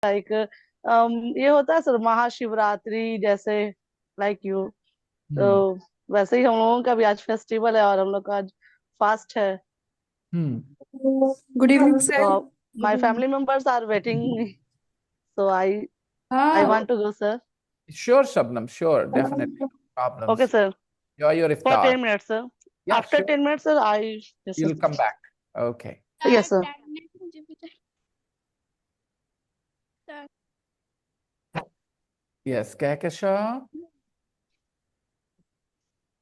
Like ये होता है सर महाशिवरात्रि जैसे, लाइक यू। तो हम्म वैसे ही हम लोगों का भी आज फेस्टिवल है और हम लोग का आज फास्ट है। Hmm good evening sir. तो my family members are waiting, so I हाँ। Want to go sir. Sure, Shabnam, sure, definitely. No okay problems. Sir, Enjoy your for iftar. 10 minutes sir. Yeah, after sure. 10 minutes sir I, yes You'll come sir. back. Okay. Yes sir. Yes, Kahkasha.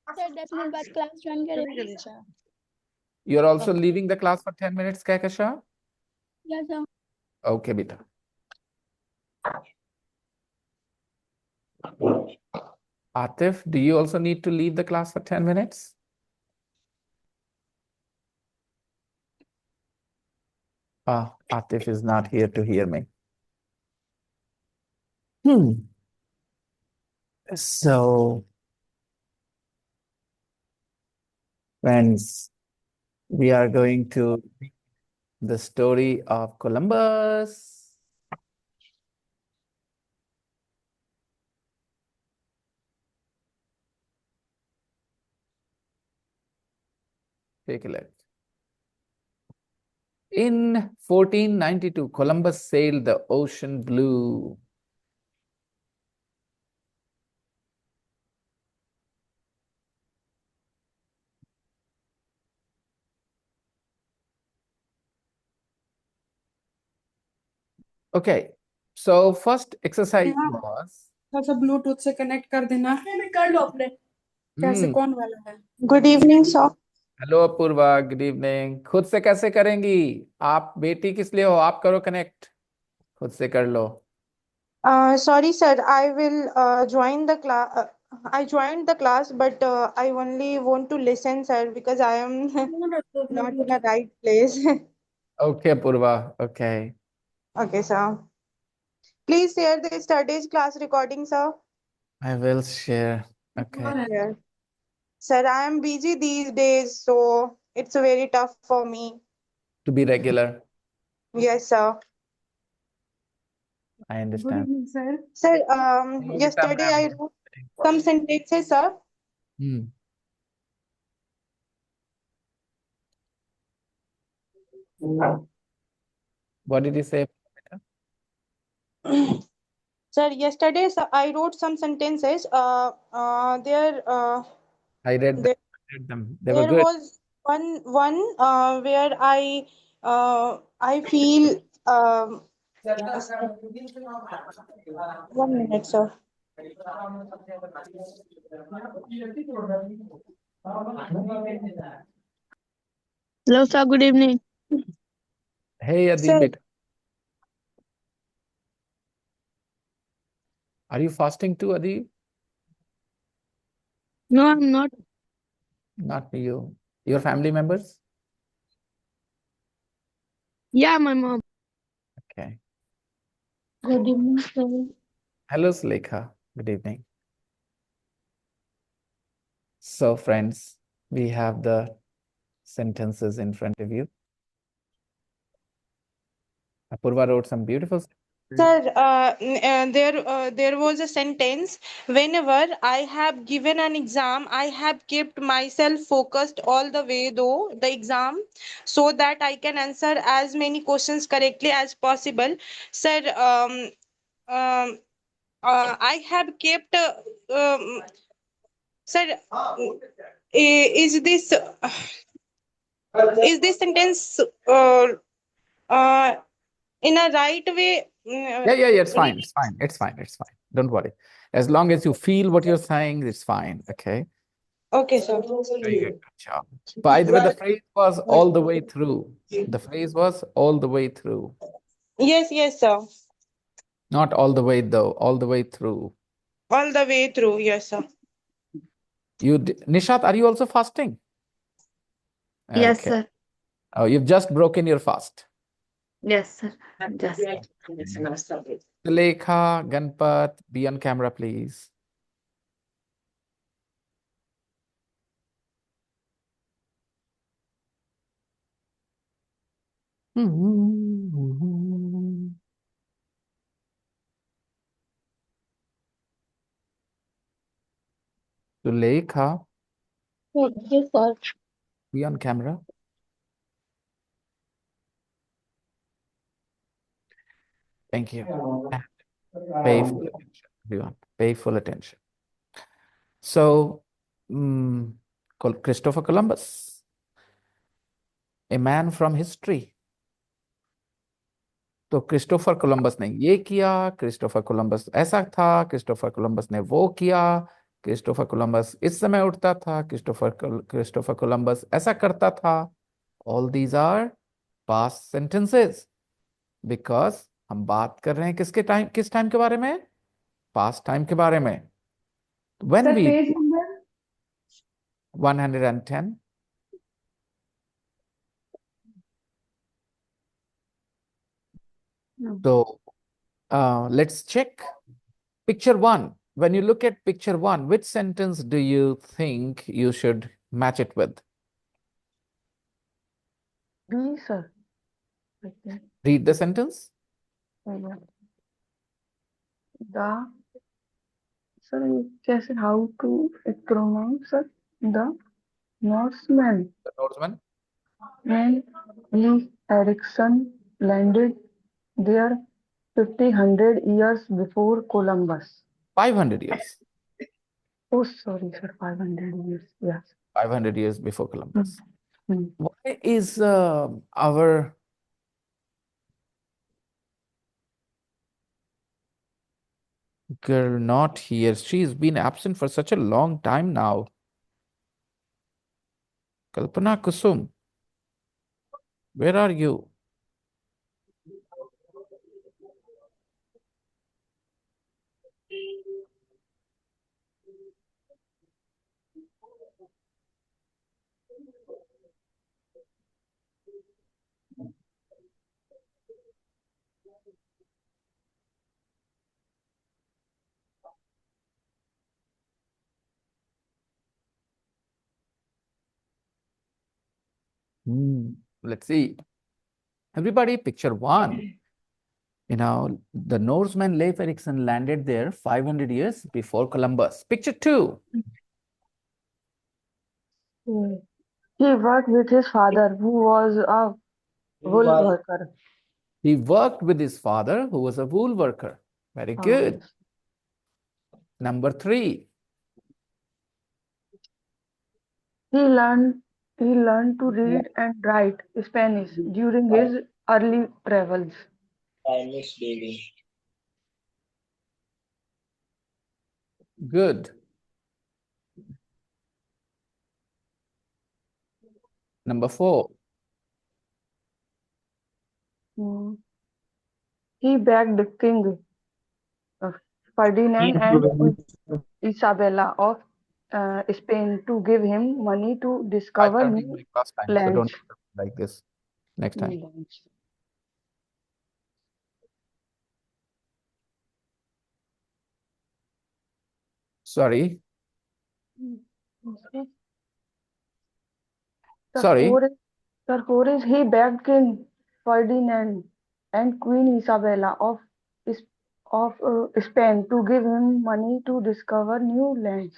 Sir 10 minute बाद class join करेंगे। You're also leaving the class for 10 minutes, Kahkasha? या sir. Okay, beta. Atif, do you also need to leave the class for 10 minutes? Ah, Atif is not here to hear me. Hmm. So, friends, we are going to read the story of Columbus. Take a look. In 1492, Columbus sailed the ocean blue. Okay, so first exercise was थोड़ा सा Bluetooth से connect कर देना। कर लो अपने। कैसे hmm, कौन वाला है? Good evening sir. Hello Apoorva, good evening. खुद से कैसे करेंगी? आप बेटी किस लिए हो? आप करो कनेक्ट, खुद से कर लो। Sorry sir, I will join the class. I joined the class, but I only want to listen, sir, because I am not in the right place. Okay Apoorva, okay. Okay, sir. Please share the studies class recording, sir. I will share. ओके, Yeah. Sir, I am busy these days, so it's very tough for me. To be regular, Yes, sir. I good understand. Evening sir. Sir, बेटा yesterday ma'am. I wrote some sentences, sir. Hmm what did you say बेटा? Sir, yesterday I wrote some sentences. I read There, them, they were there good. was one where I feel 1 minute, sir. Hello, sir. Good evening. Hey Adib Sir, beta, are you fasting too Adib? no, I'm not. Not you, your family members? Yeah, my mom. Okay. Good evening, sir. Hello Sulekha, good evening. So friends, we have the sentences in front of you. Apurva wrote some beautiful sentences. Sir, there was a sentence. Whenever I have given an exam, I have kept myself focused all the way though the exam, so that I can answer as many questions correctly as possible. Sir, I have kept. Sir, is this sentence uh, in a right way? Yeah, it's fine, it's fine, don't worry. As long as you feel what you're saying, it's fine. Okay, Okay, sir. very good job. By the way, the phrase was all the way through. The phrase was all the way through, Yes, yes, sir. not all the way though, all the way through. All the way through, yes, sir. Nishat, are you also fasting? Yes Okay. Sir. Oh, you've just broken your fast. Yes sir, just. Lekha, Ganpat, be on camera, please. Sulekha, Yes, sir. be on camera. Thank you. And pay full attention, everyone. Pay full attention. So, Christopher Columbus, a man from history. तो Christopher Columbus ने ये किया, Christopher Columbus ऐसा था, Christopher Columbus ने वो किया, Christopher Columbus इस समय उठता था, क्रिस्टोफर कोलंबस ऐसा करता था. All these are past sentences because हम बात कर रहे हैं किस टाइम के बारे में? पास्ट टाइम के बारे में. When sir we page number 110. So let's check picture one. When you look at picture one, which sentence do you think you should match it with? B, sir. Okay. Read the sentence. The, sir, कैसे, how to pronounce, sir? The Norseman The Norseman. and Lee Erickson landed there 100 years before Columbus. 500 years. Oh, sorry, sir, 500 years. Yes. 500 years before Columbus. Hmm. Why is our girl not here? She's been absent for such a long time now. Kalpana Kusum, where are you? Let's see. Everybody, picture one. The Norseman Leif Erikson landed there 500 years before Columbus. Picture two. Hmm. He worked with his father, who was a wool worker. He worked with his father, who was a wool worker. Very good. Yes. Number three. He learned to read and write Spanish during his early travels. Good. Number four. Hmm. He begged King Ferdinand and Isabella of Spain to give him money to I discover studied new like last time, so lands. don't like this next time. New lands. Sorry. Okay. Sorry. The four is he begged King Ferdinand and Queen Isabella Is- Spain to give him money to discover new lands.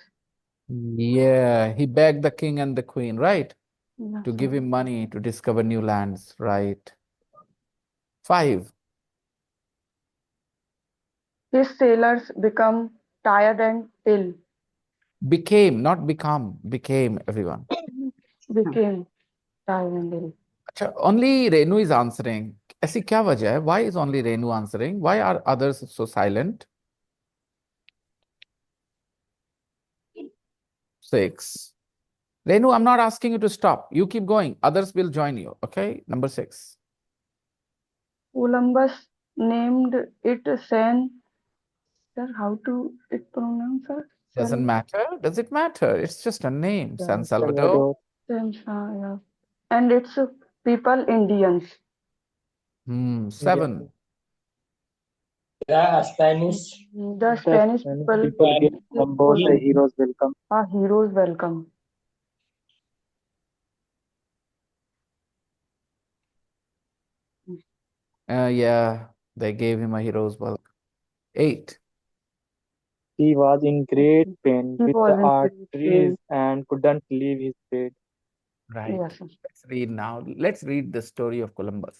Yeah, he begged the king and the queen, right? Yes, To sir. give him money to discover new lands, right? Five. His sailors become tired and ill, Became, not become, became, everyone. became tired and ill. अच्छा, only Renu is answering. ऐसी क्या वजह है? Why is only Renu answering? Why are others so silent? Six. Renu, I'm not asking you to stop. You keep going. Others will join you. Okay. Number six. Columbus named it San. Sir, how to it pronounce? Sir? Doesn't San. matter. Does it matter? It's just a name. San San Salvador. Yeah. And its people Indians. Seven. The Spanish people Give them both a hero's welcome. a hero's welcome. Yeah, they gave him a hero's welcome. Eight. He was in great pain He with was the in great arteries pain. and couldn't leave his bed. Right. Yes, sir. Let's read now. Let's read the story of Columbus.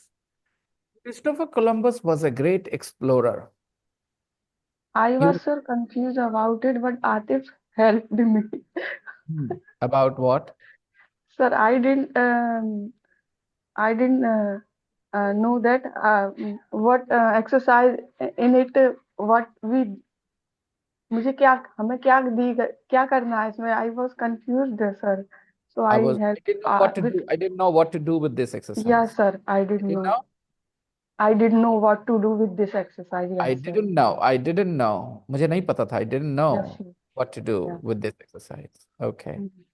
Christopher Columbus was a great explorer. I He was so confused about it, but Atif helped me. about what? Sir, I didn't know that what exercise in it, what we मुझे क्या हमें क्या करना है इसमें I was confused sir, so I I help didn't know what to with do. I didn't know what to do with this yeah exercise. sir I You didn't didn't know know? what to do with this exercise. I Yes sir. didn't know. I didn't know. मुझे नहीं पता था. I didn't Yes know sir. what to do Yeah. with this exercise. Okay. Mhm.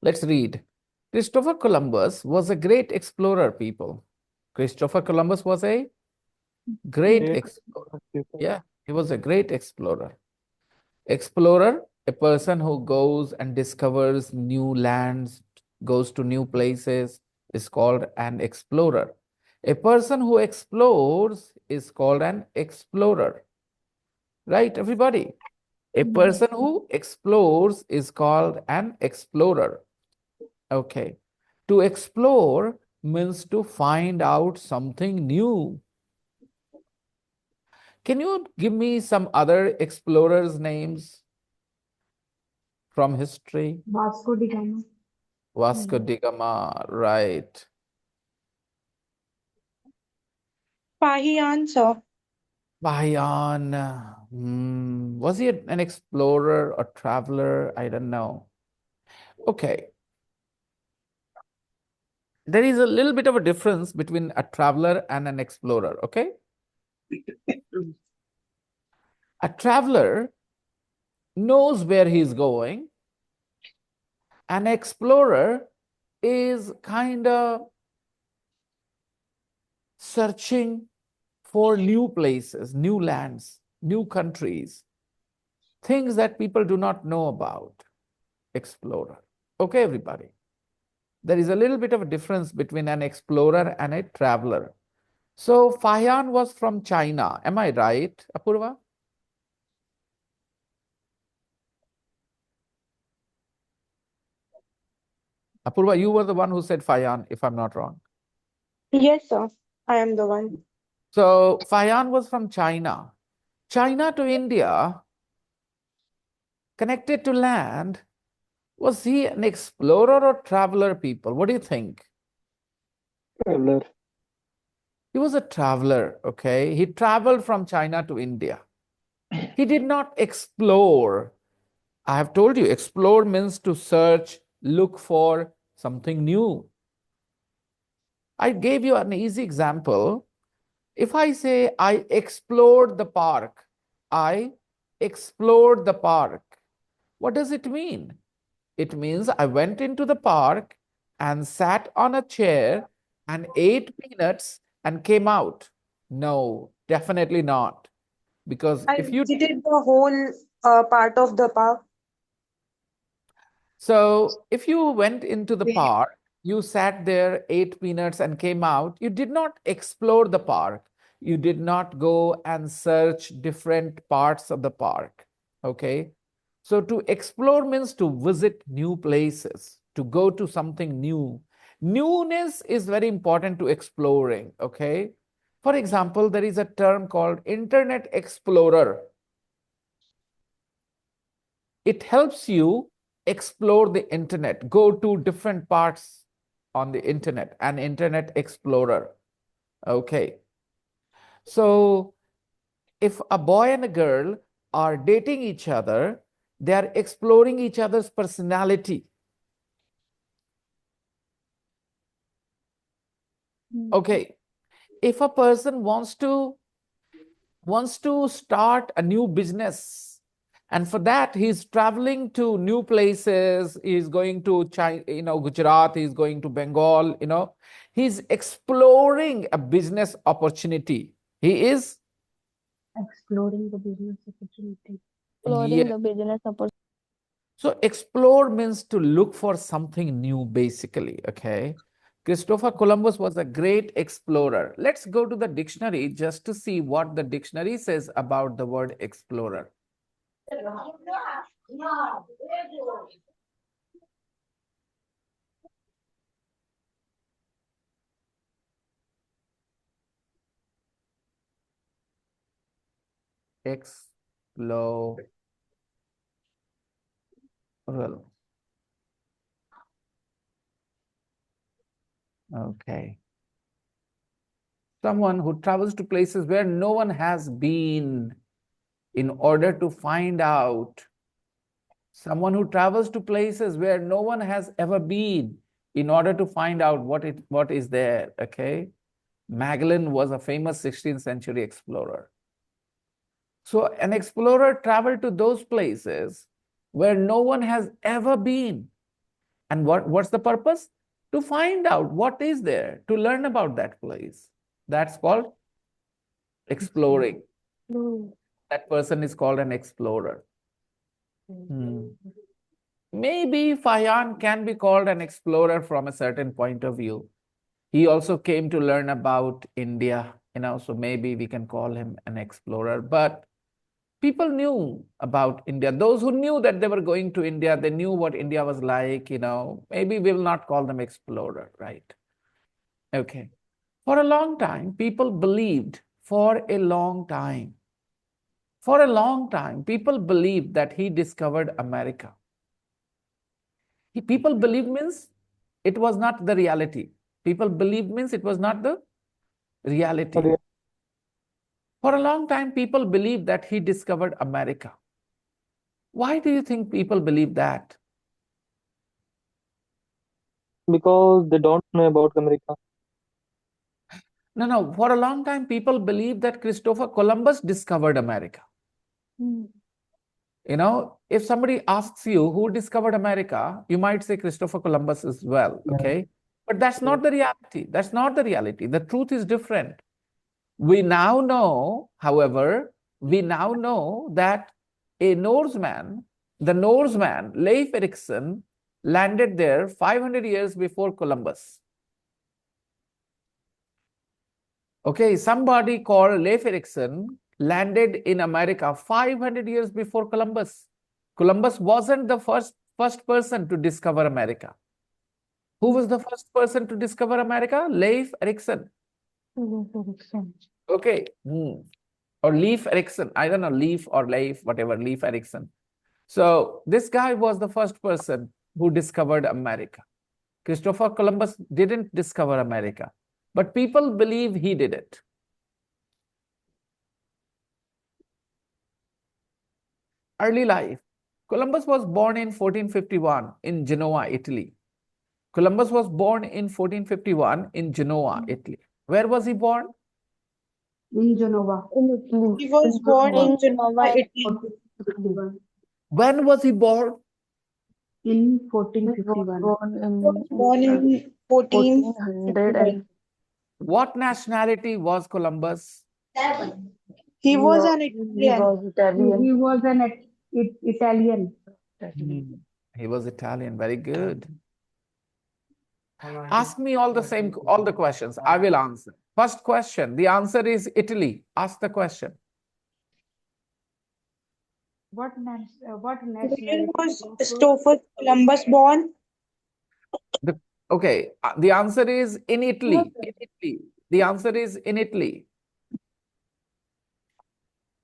Let's read. Christopher Columbus was a great explorer, people. Christopher Columbus was a great Great explorer. people. Yeah, he was a great explorer. Explorer, a person who goes and discovers new lands, goes to new places, is called an explorer. A person who explores is called an explorer. Right, everybody? A person who explores is called an explorer. Okay. To explore means to find out something new. Can you give me some other explorers' names from history? Vasco da Gama. Vasco da Gama, right. Pahian, sir. Bayan, was he an explorer or traveler? I don't know. Okay. There is a little bit of a difference between a traveler and an explorer, okay? A traveler knows where he's going. An explorer is kind of searching for new places, new lands, new countries, things that people do not know about. Explorer. Okay, everybody. There is a little bit of a difference between an explorer and a traveler. So Fayan was from China. Am I right, Apurva? Apurva, you were the one who said Fayan, if I'm not wrong. Yes, sir. I am the one. So Fayan was from China. China to India, connected to land. Was he an explorer or traveler, people? What do you think? Traveler. He was a traveler, okay? He traveled from China to India. He did not explore. I have told you, explore means to search, look for something new. I gave you an easy example. If I say I explored the park, I explored the park. What does it mean? It means I went into the park and sat on a chair and ate peanuts and came out. No, definitely not. Because I if you visited the whole part of the park. So if you went into the park, you sat there, ate peanuts, and came out, you did not explore the park. You did not go and search different parts of the park. Okay. So to explore means to visit new places, to go to something new. Newness is very important to exploring. Okay. For example, there is a term called Internet Explorer. It helps you explore the internet, go to different parts on the internet, an internet explorer. Okay. So if a boy and a girl are dating each other, they are exploring each other's personality. Okay. If a person wants to start a new business, and for that he's traveling to new places, he's going to China, Gujarat, he's going to Bengal, he's exploring a business opportunity. He is Exploring the business opportunity. Yeah. So explore means to look for something new, basically. Okay. Christopher Columbus was a great explorer. Let's go to the dictionary just to see what the dictionary says about the word explorer. Explorer. Okay. Someone who travels to places where no one has been in order to find out. Someone who travels to places where no one has ever been in order to find out what is there. Okay. Magellan was a famous 16th century explorer. So an explorer traveled to those places where no one has ever been. And what's the purpose? To find out what is there, to learn about that place. That's called exploring. That person is called an explorer. Maybe Fayan can be called an explorer from a certain point of view. He also came to learn about India, so maybe we can call him an explorer. But people knew about India. Those who knew that they were going to India, they knew what India was like, maybe we will not call them explorer, right? Okay. For a long time, people believed, for a long time, people believed that he discovered America. People believed means it was not the reality. People believed means it was not the reality. For a long time, people believed that he discovered America. Why do you think people believe that? Because they don't know about America. No. For a long time, people believed that Christopher Columbus discovered America. If somebody asks you who discovered America, you might say Christopher Columbus as well, okay? But that's not the reality. That's not the reality. The truth is different. We now know, however, that the Norseman, Leif Erikson, landed there 500 years before Columbus. Okay, somebody called Leif Erikson landed in America 500 years before Columbus. Columbus wasn't the first person to discover America. Who was the first person to discover America? Leif Erikson. Okay. Or Leif Erikson. I don't know, Leif or Leif, whatever, Leif Erikson. So this guy was the first person who discovered America. Christopher Columbus didn't discover America, but people believe he did it. Early life. Columbus was born in 1451 in Genoa, Italy. Columbus was born in 1451 in Genoa, Italy. Where was he born? In Genova. In Italy. He was born in Genova, Italy. When was he born? In He was 1451. Born in 1400 and What nationality was Columbus? he was an he Italian. was Italian. He was an Italian. He was Italian. Very good. Ask me all the questions. I will answer. First question. The answer is Italy. Ask the question. What Where nationality was Christopher Columbus born? Okay. The answer is in Italy. In Italy. The answer is in Italy.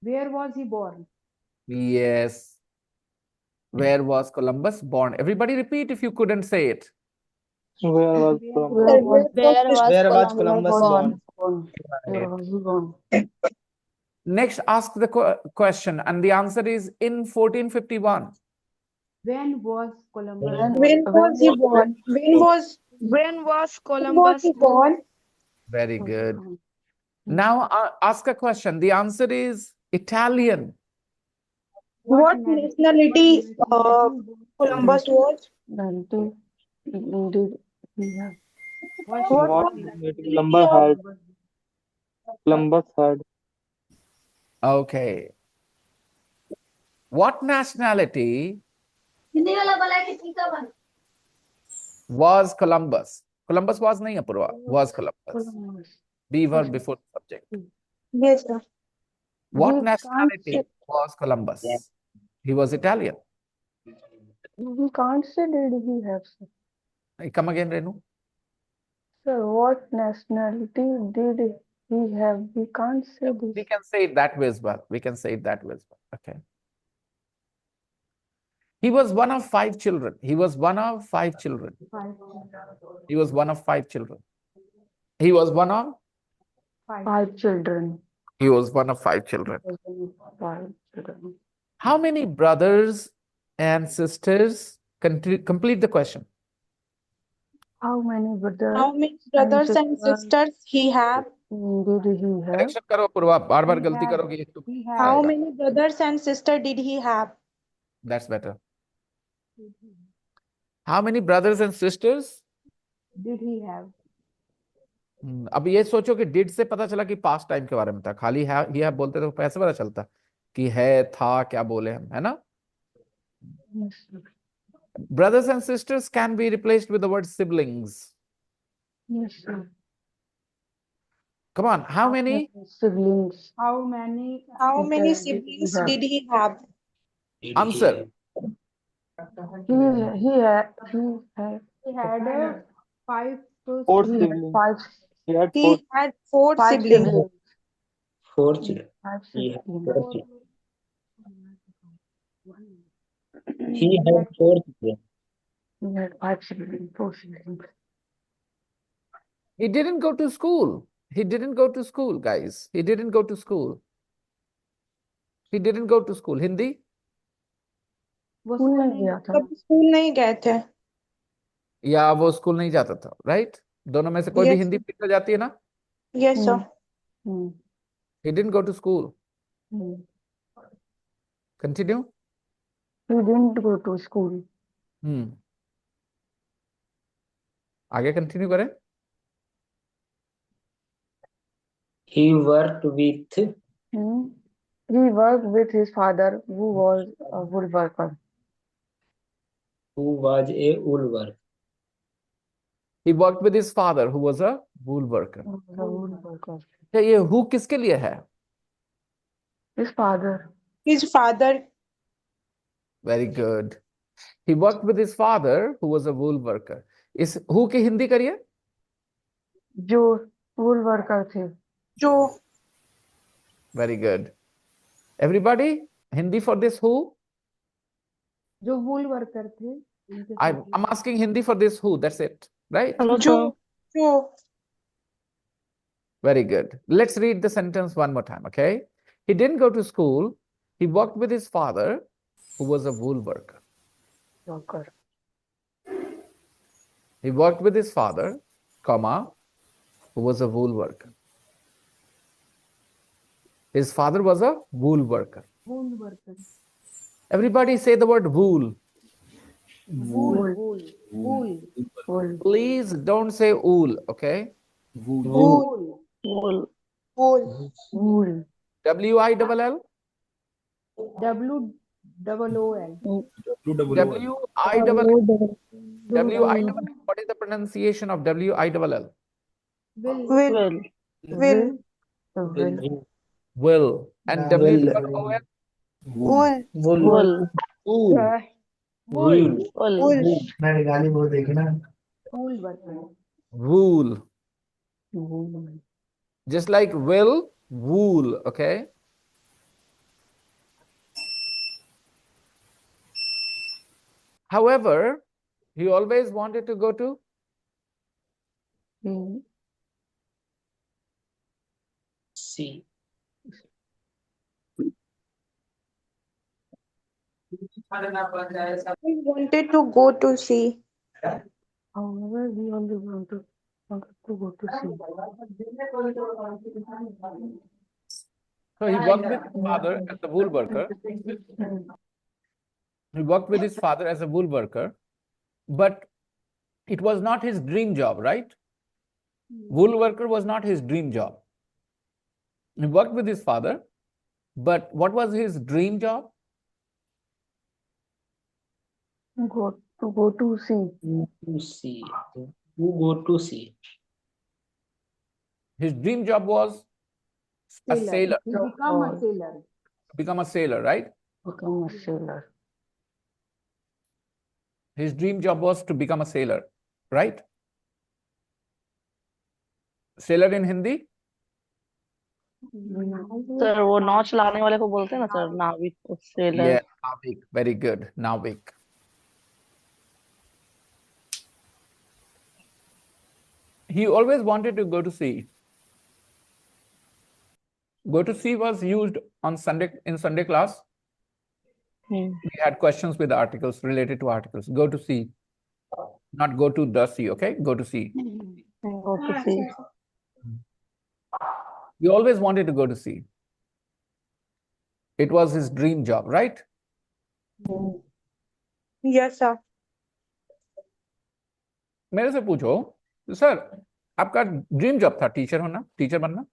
Where was he born? Yes. Where was Columbus born? Everybody repeat if you couldn't say it. Where was Where Columbus? was Where was Columbus born? Where was he born? Next, ask the question, and the answer is in 1451. When was Columbus When- born? When was he born? When was When was Columbus he born? born? Very good. Now ask a question. The answer is Italian. What nationality Columbus was? Nationality. Did yeah. What What What was the nationality nationality of Columbus had? Okay. What nationality was Columbus? Columbus was नहीं Apoorva, was Columbus. Columbus. Be verb before the subject. Yes, sir. What We can't nationality say, was Columbus? He was Italian. we can't say did he have, sir. Come again, Renu. Sir, what nationality did he have? We can't say We this. can say it that way as well. We can say it that way as well. Okay. He was one of 5 children. He was one of 5 children. He was one of 5 children. He was one of 5 children. He was one of 5 children. 5 children. How many brothers and sisters? Complete the question. How many How many brothers and sisters he have? did he have? Correction करो पूर्वा, बार-बार गलती करोगे तो How आएगा. many brothers and sisters did he have? That's better. How many brothers and sisters? Did he have? अब ये सोचो कि डिड से पता चला कि पास्ट टाइम के बारे में था, खाली है बोलते तो कैसे पता चलता कि है, था, क्या बोले हम, है ना? Yes, sir. Brothers and sisters can be replaced with the word siblings. Yes, sir. Come on, how many? Siblings? How many? How many Did he siblings have? did he have? Answer. He had He had 5 to 4 he had siblings. 5 He had He 4. had 4 5 siblings. siblings. 4 children. 5 He had siblings. 4 children. He had 4 children. He had 5 siblings. 4 siblings. He didn't go to school. He didn't go to school, guys. He didn't go to school. He didn't go to school. Hindi? School नहीं गया था. कभी school नहीं गए थे. या वो school नहीं जाता था, राइट? दोनों में से कोई भी Yes. हिंदी पढ़ जाती है ना? Yes, sir. He didn't go to school. Continue. He didn't go to school. आगे कंटिन्यू करें. He worked with He worked with his father, who was a woodworker. who was a wool worker. He worked with his father, who was a wool worker. क्या ये who किसके लिए है? His father. His father. Very good. He worked with his father, who was a wool worker. इस who की हिंदी करिए. जो woodworker थे. जो. Very good. Everybody, Hindi for this who? जो वूल वर्कर थे. I'm asking Hindi for this who. That's it, right? Hello, जो. sir. जो. Very good. Let's read the sentence one more time, okay? He didn't go to school. He worked with his father, who was a wool worker. Worker. He worked with his father, comma, who was a wool worker. His father was a wool worker. Wool worker. Everybody say the word wool. Wool wool wool. Wool. Please don't say wool, okay? Wool. Wool. Wool. Wool. W-I-L-L? WOOL. W-I-L-L. W-I-L-L. What is the pronunciation of W-I-L-L? Will. Will. Will. Will. Will. And W for O-L? Wool. Wool. Wool. Wool. Wool. Wool worker. Wool. Wool. Just like will, wool, okay? However, he always wanted to go to See. He wanted to go to sea. However, we only wanted to go to sea. So he worked with his father as a wool worker. He worked with his father as a wool worker, but it was not his dream job, right? Wool worker was not his dream job. He worked with his father, but what was his dream job? Go to sea. To see. Who go to sea? His dream job was a sailor. He become a sailor. Become a sailor, right? become a sailor. His dream job was to become a sailor, right? Sailor in Hindi? Sir वो नाव चलाने वाले को बोलते हैं ना sir, नाविक, seller. Yeah, Navik. Very good. Navik. He always wanted to go to sea. Go to sea was used on Sunday in Sunday class. We had questions with articles related to articles. Go to sea. Not go to the sea, okay? Go to sea. Go to sea. He always wanted to go to sea. It was his dream job, right? Yes, sir. मेरे से पूछो sir, आपका dream job था teacher होना, teacher बनना?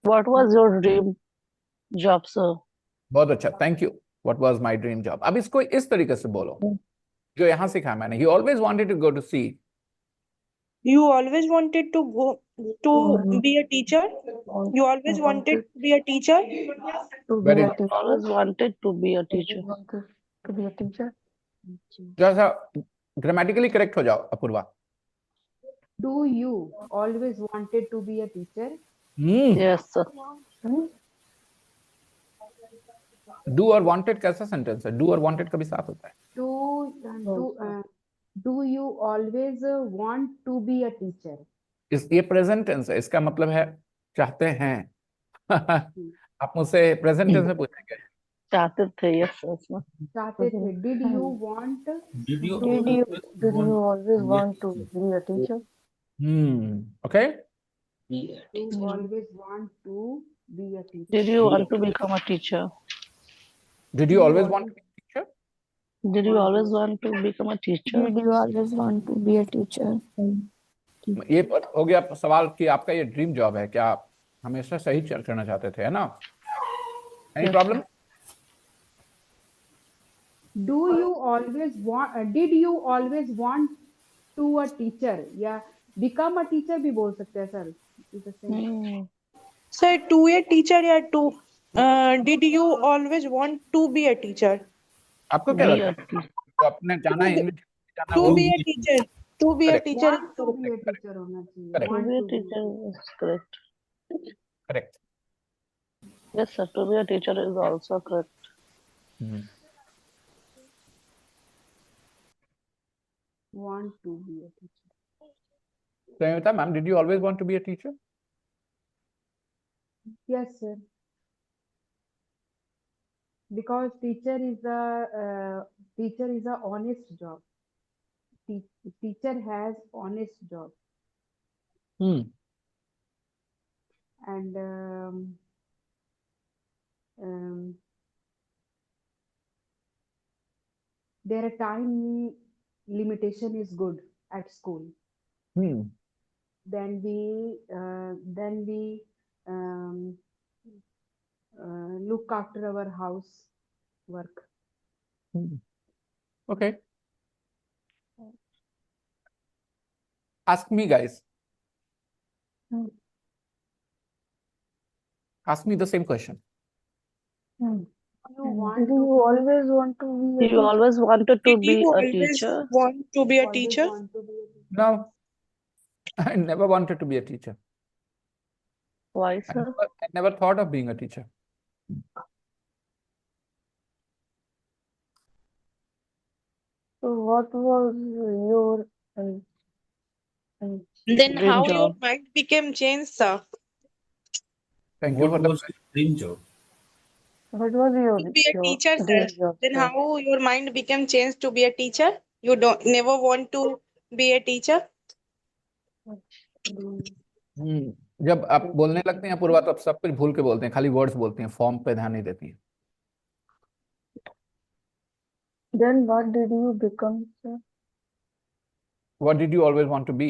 What was your dream job, sir? बहुत अच्छा, thank you. What was my dream job? अब इसको इस तरीके से बोलो जो यहाँ सिखाया मैंने. He always wanted to go to sea. You always wanted to go to be a teacher? You always wanted to be a teacher? Very good. Always wanted to be a teacher. To be a teacher. जैसा grammatically correct हो जाओ Apoorva. Do you always wanted to be a teacher? Yes, sir. Do और wanted कैसा sentence है? Do और wanted कभी साथ होता है. Do you always want to be a teacher? ये प्रेजेंट टेंस है. इसका मतलब है चाहते हैं. आप मुझसे प्रेजेंट टेंस में पूछेंगे. चाहते थे, yes, sir. चाहते थे. Did you want? Did you Did you always want to be a teacher? Okay. be a You always want to be a teacher. Did you want to become a teacher? Did you always want to be a teacher? Did you always want to become a teacher? Did you always want to be a teacher? ये हो गया सवाल कि आपका ये dream job है क्या? आप हमेशा सही करना चाहते थे, है ना? Any problem? Do you always want? Did you always want to a teacher? या become a teacher भी बोल सकते हैं sir. It's the same. Sir, to a teacher या to did you always want to be a teacher? आपको क्या लगता है? तो आपने जाना है इंग्लिश जाना To वो be a teacher. To be a Correct. teacher. Want to be a teacher होना चाहिए. Correct. To Want be a to be a teacher is correct. Correct. Yes, sir. To be a teacher is also correct. Want to be a teacher. Sanyukta ma'am, did you always want to be a teacher? Yes, sir. Because teacher is a honest job. Teacher has honest job, and their time limitation is good at school. Then we look after our house work. Okay. Ask me, guys. Ask me the same question. Did you always want to be a You always wanted to Did be you a always teacher? want to be a Always teacher? want to be a teacher. No, I never wanted to be a teacher. Why, I sir? never thought of being a teacher. So what was your Then Dream how your job. mind became changed, sir? Thank you what for the was your dream job? what was your To be a teacher, sir. dream job, Then sir? how your mind became changed to be a teacher? You don't never want to be a teacher? जब आप बोलने लगते हैं पूर्वा तो आप सब कुछ भूल के बोलते हैं, खाली वर्ड्स बोलते हैं, फॉर्म पे ध्यान नहीं देती हैं. Then what did you become, sir? What did you always want to be?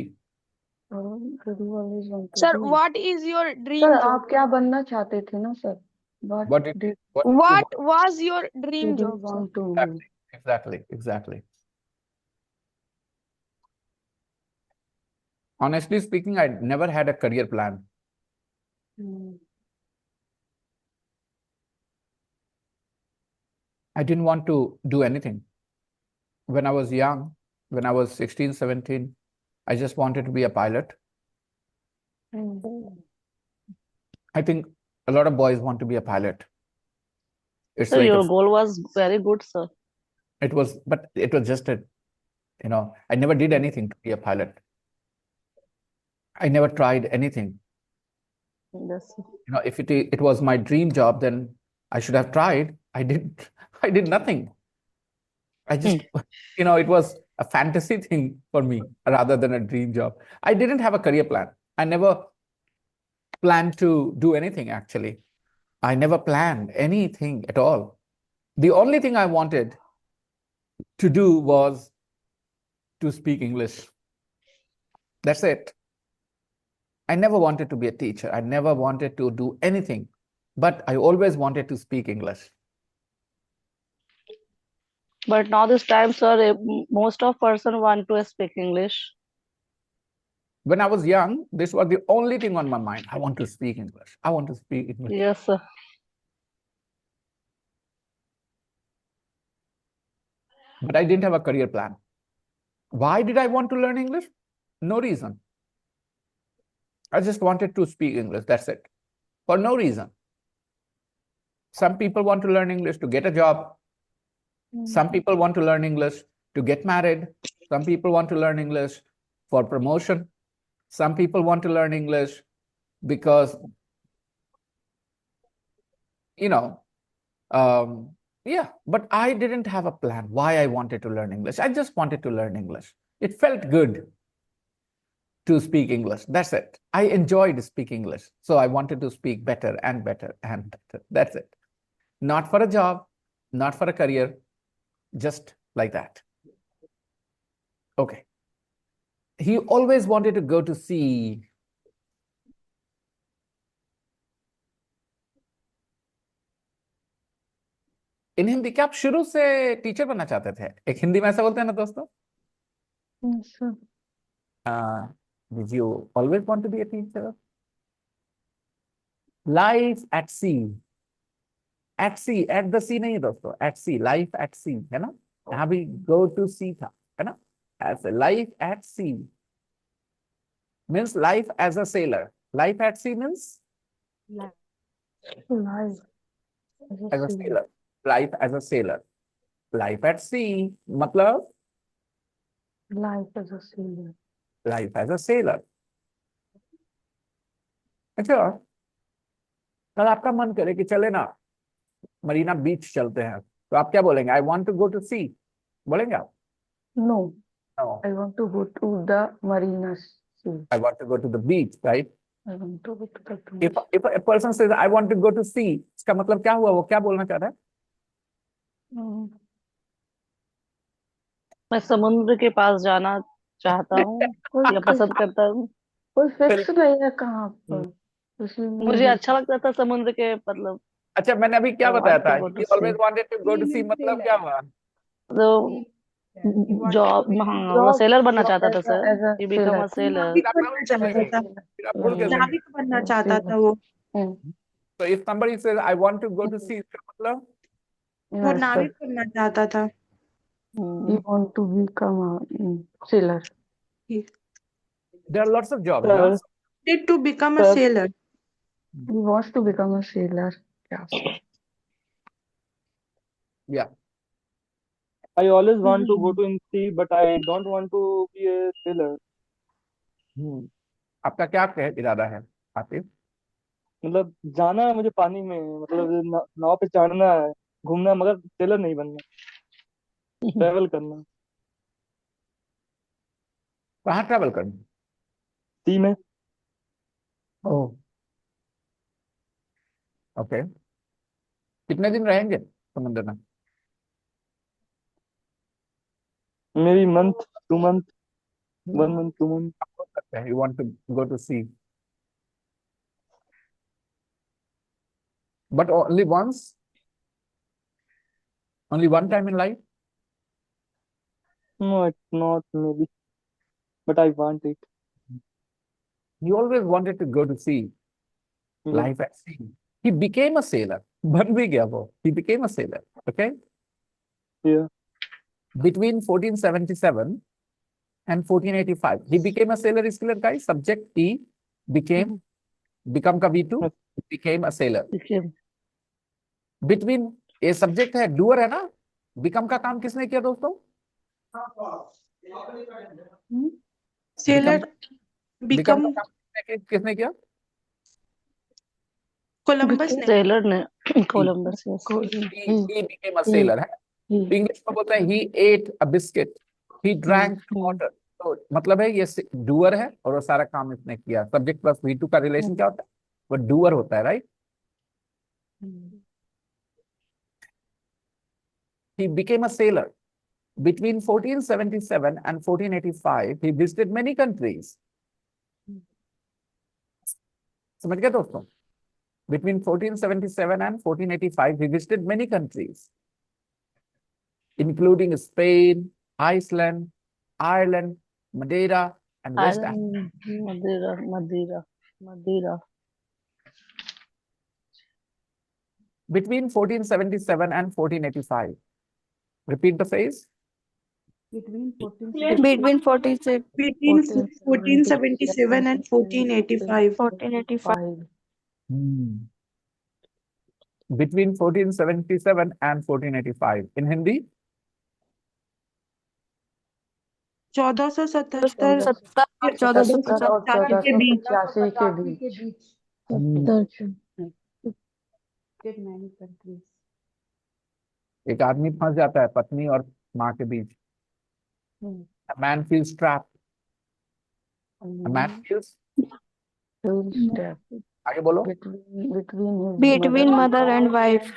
Did you always want to Sir, be? what is your dream sir job? आप क्या बनना चाहते थे ना sir? What did did what did you What want? was your dream you job, sir? want to be? Exactly. Honestly speaking, I never had a career plan. I didn't want to do anything. When I was young, when I was 16, 17, I just wanted to be a pilot. I think a lot of boys want to be a pilot. It's So like your goal was very good, sir. but it was just I never did anything to be a pilot. I never tried anything. Yes. If it was my dream job, then I should have tried. I did I did nothing. I just, it was a fantasy thing for me rather than a dream job. I didn't have a career plan. I never planned to do anything, actually. I never planned anything at all. The only thing I wanted to do was to speak English. That's it. I never wanted to be a teacher. I never wanted to do anything, but I always wanted to speak English. But now this time, sir, most of person want to speak English. When I was young, this was the only thing on my mind. I want to speak English. I want to speak English. Yes, sir. But I didn't have a career plan. Why did I want to learn English? No reason. I just wanted to speak English. That's it. For no reason. Some people want to learn English to get a job. Some people want to learn English to get married. Some people want to learn English for promotion. Some people want to learn English because, but I didn't have a plan why I wanted to learn English. I just wanted to learn English. It felt good to speak English. That's it. I enjoyed speaking English. So I wanted to speak better and better and better. That's it. Not for a job, not for a career, just like that. Okay. He always wanted to go to sea. इन हिंदी क्या आप शुरू से teacher बनना चाहते थे? एक हिंदी में ऐसा बोलते हैं ना दोस्तों? Did you always want to be a teacher? Life at sea. At sea, at the sea नहीं दोस्तों, at sea, life at sea, है ना? यहाँ भी go to sea था, है ना? As a life at sea means life as a sailor. Life at sea means Life as a sailor. Life as a sailor. Life at sea मतलब life as a sailor. life as a sailor. अच्छा, कल आपका मन करे कि चले ना मरीना बीच चलते हैं, तो आप क्या बोलेंगे? I want to go to see बोलेंगे आप? No, No, I want to go to the marina sea. I want to go to the beach, right? I want to go to the If beach. if a person says I want to go to sea, इसका मतलब क्या हुआ? वो क्या बोलना चाह रहा है? मैं समुद्र के पास जाना चाहता हूँ या पसंद करता हूँ। कोई फिक्स नहीं है कहाँ पर, इसलिए मुझे अच्छा लगता था समुद्र के मतलब। अच्छा, मैंने अभी क्या I बताया want to था? go to He sea. always wanted to go to sea मतलब क्या हुआ? तो जॉब, हाँ, वो सेलर बनना चाहता था sir. He become a sailor. नाविक बनना चाहता था। फिर आप भूल गए? नाविक बनना चाहता था वो। So if somebody says I want to go to sea, इसका मतलब वो नाविक बनना चाहता था। You want to become a sailor. there are lots of jobs, no? Wanted to become a sailor. He wants to become a sailor. Yes. Yeah. I always want to go to in sea, but I don't want to be a sailor. आपका क्या इरादा है आतिफ? मतलब जाना है मुझे पानी में, मतलब नाव पे चढ़ना है, घूमना है, मगर सेलर नहीं बनना, ट्रेवल करना। कहाँ ट्रैवल करना? सी में। ओह, ओके। कितने दिन रहेंगे समुद्र में? Maybe month, 2 month, 1 month, 2 month. You want to go to sea, but only once, only one time in life? No, it's not maybe, but I want it. He always wanted to go to sea, Yeah. life at sea. He became a sailor. बन भी गया वो. He became a sailor. Okay. Yeah. Between 1477 and 1485, he became a sailor. Is clear, guys? Subject he become का V2, became a sailor. became Between ये subject है, doer है ना. Become का काम किसने किया दोस्तों? sailor बिकम का become काम किसने किया? Columbus ने. sailor ने Columbus, yes. He became a sailor है. इंग्लिश में बोलते हैं he ate a biscuit, he drank water. तो मतलब है ये डूअर है और वो सारा काम इसने किया. सब्जेक्ट प्लस V2 का रिलेशन क्या होता है? वो डूअर होता है, right? He became a sailor. Between 1477 and 1485, he visited many countries. समझ गए दोस्तों? Between 1477 and 1485, he visited many countries, including Spain, Iceland, Ireland, Madeira, and West Africa. Madeira. Between 1477 and 1485. Repeat the phrase. Between 14 Between 46, Between 1477 and 1485. 1485. Between 1477 and 1485. In Hindi? 1477 17 और 1485 के बीच. 85 के बीच. के बीच visited many countries. एक आदमी फंस जाता है पत्नी और माँ के बीच. A man feels trapped. A man feels. आगे बोलो. Between mother and wife.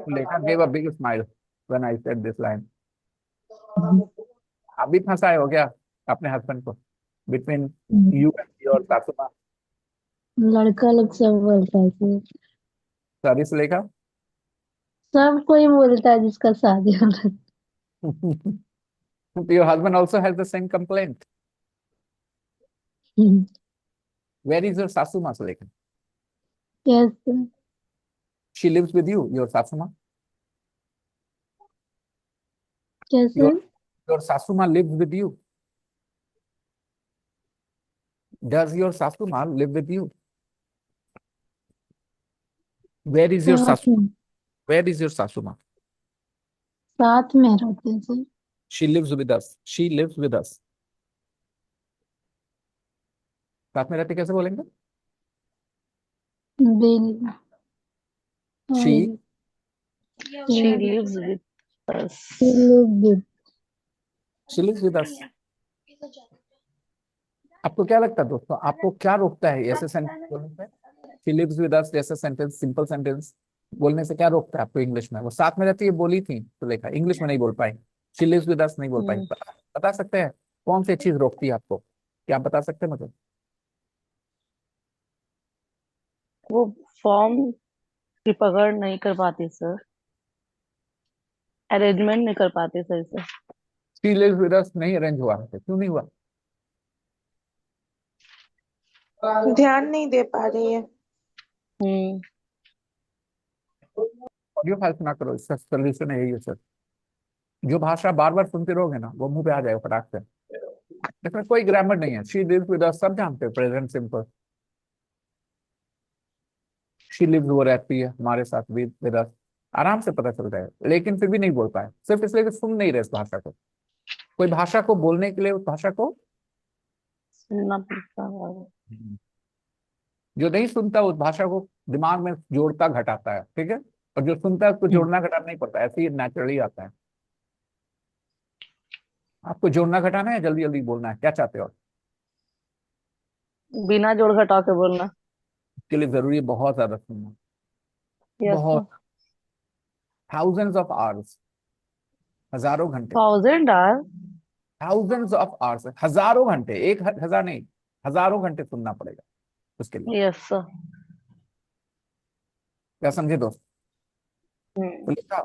Lekha gave a big smile when I said this line. अभी फंसाए हो क्या अपने हस्बैंड को? Between you and your सासू माँ. लड़का लोग सब बोलता है कि Sorry सुलेखा. सब कोई बोलता है जिसका शादी हो रहा Your husband also has the same complaint. है. Where is your सासू माँ Sulekha? Yes, She lives with you, your सासू माँ. कैसे? Your सासू माँ lives with you. Does your सासू माँ live with you? Where is your साथ सासू? में Where is your सासू माँ? साथ में रहते हैं sir. She lives with us. She lives with us. साथ में रहते कैसे बोलेंगे? Bill She She lives with us. she lives with us. आपको क्या लगता है दोस्तों? आपको क्या रोकता है ऐसे सेंटेंस बोलने से? She lives with us जैसे सेंटेंस, सिंपल सेंटेंस बोलने से क्या रोकता है आपको इंग्लिश में? वो साथ में रहती है बोली थी तो देखा, इंग्लिश में नहीं बोल पाई. She lives with us नहीं बोल पाई. बता सकते हैं कौन सी चीज रोकती है आपको? क्या आप बता सकते हैं मुझे? वो फॉर्म की पकड़ नहीं कर पाती सर. अरेंजमेंट नहीं कर पाते सर इसे. She lives with us नहीं अरेंज हुआ है. क्यों नहीं हुआ? ध्यान नहीं दे पा रही है. ऑडियो फाइल सुना करो, इसका सोल्यूशन यही है सर. जो भाषा बार बार सुनते रहोगे ना वो मुंह पे आ जाएगा फटाक से. इसमें कोई ग्रामर नहीं है. शी लिव्स विद अस सब जानते हैं, प्रेजेंट सिंपल. शी लिव्स वो रहती है हमारे साथ विद अस, आराम से पता चल जाएगा. लेकिन फिर भी नहीं बोल पाए सिर्फ इसलिए कि सुन नहीं रहे इस भाषा को. कोई भाषा को बोलने के लिए उस भाषा को सुनना पड़ता है. जो नहीं सुनता उस भाषा को दिमाग में जोड़ता घटाता है, ठीक है. और जो सुनता है उसको जोड़ना घटाना नहीं पड़ता, ऐसे ही नेचुरली आता है. आपको जोड़ना घटाना है, जल्दी जल्दी बोलना है, क्या चाहते हो? बिना जोड़ घटाव के बोलना. इसके लिए जरूरी है बहुत ज्यादा सुनना. Yes sir. बहुत. थाउजेंड्स ऑफ आवर्स, हजारों घंटे. 1000 आवर. थाउजेंड्स ऑफ आवर्स, हजारों घंटे. एक हजार नहीं, हजारों घंटे सुनना पड़ेगा उसके लिए. Yes sir. क्या समझे दोस्त? तो लिखा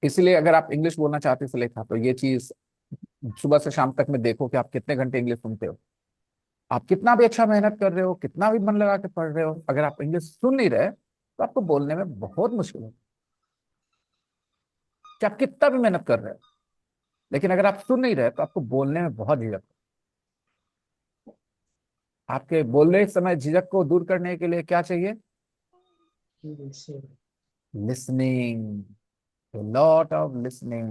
इसलिए अगर आप इंग्लिश बोलना चाहते हैं लेखा, तो ये चीज सुबह से शाम तक में देखो कि आप कितने घंटे इंग्लिश सुनते हो। आप कितना भी अच्छा मेहनत कर रहे हो, कितना भी मन लगा के पढ़ रहे हो, अगर आप इंग्लिश सुन नहीं रहे तो आपको बोलने में बहुत मुश्किल है। चाहे आप कितना भी मेहनत कर रहे हो, लेकिन अगर आप सुन नहीं रहे तो आपको बोलने में बहुत झिझक है। आपके बोलने समय झिझक को दूर करने के लिए क्या चाहिए? Listening, a lot of listening,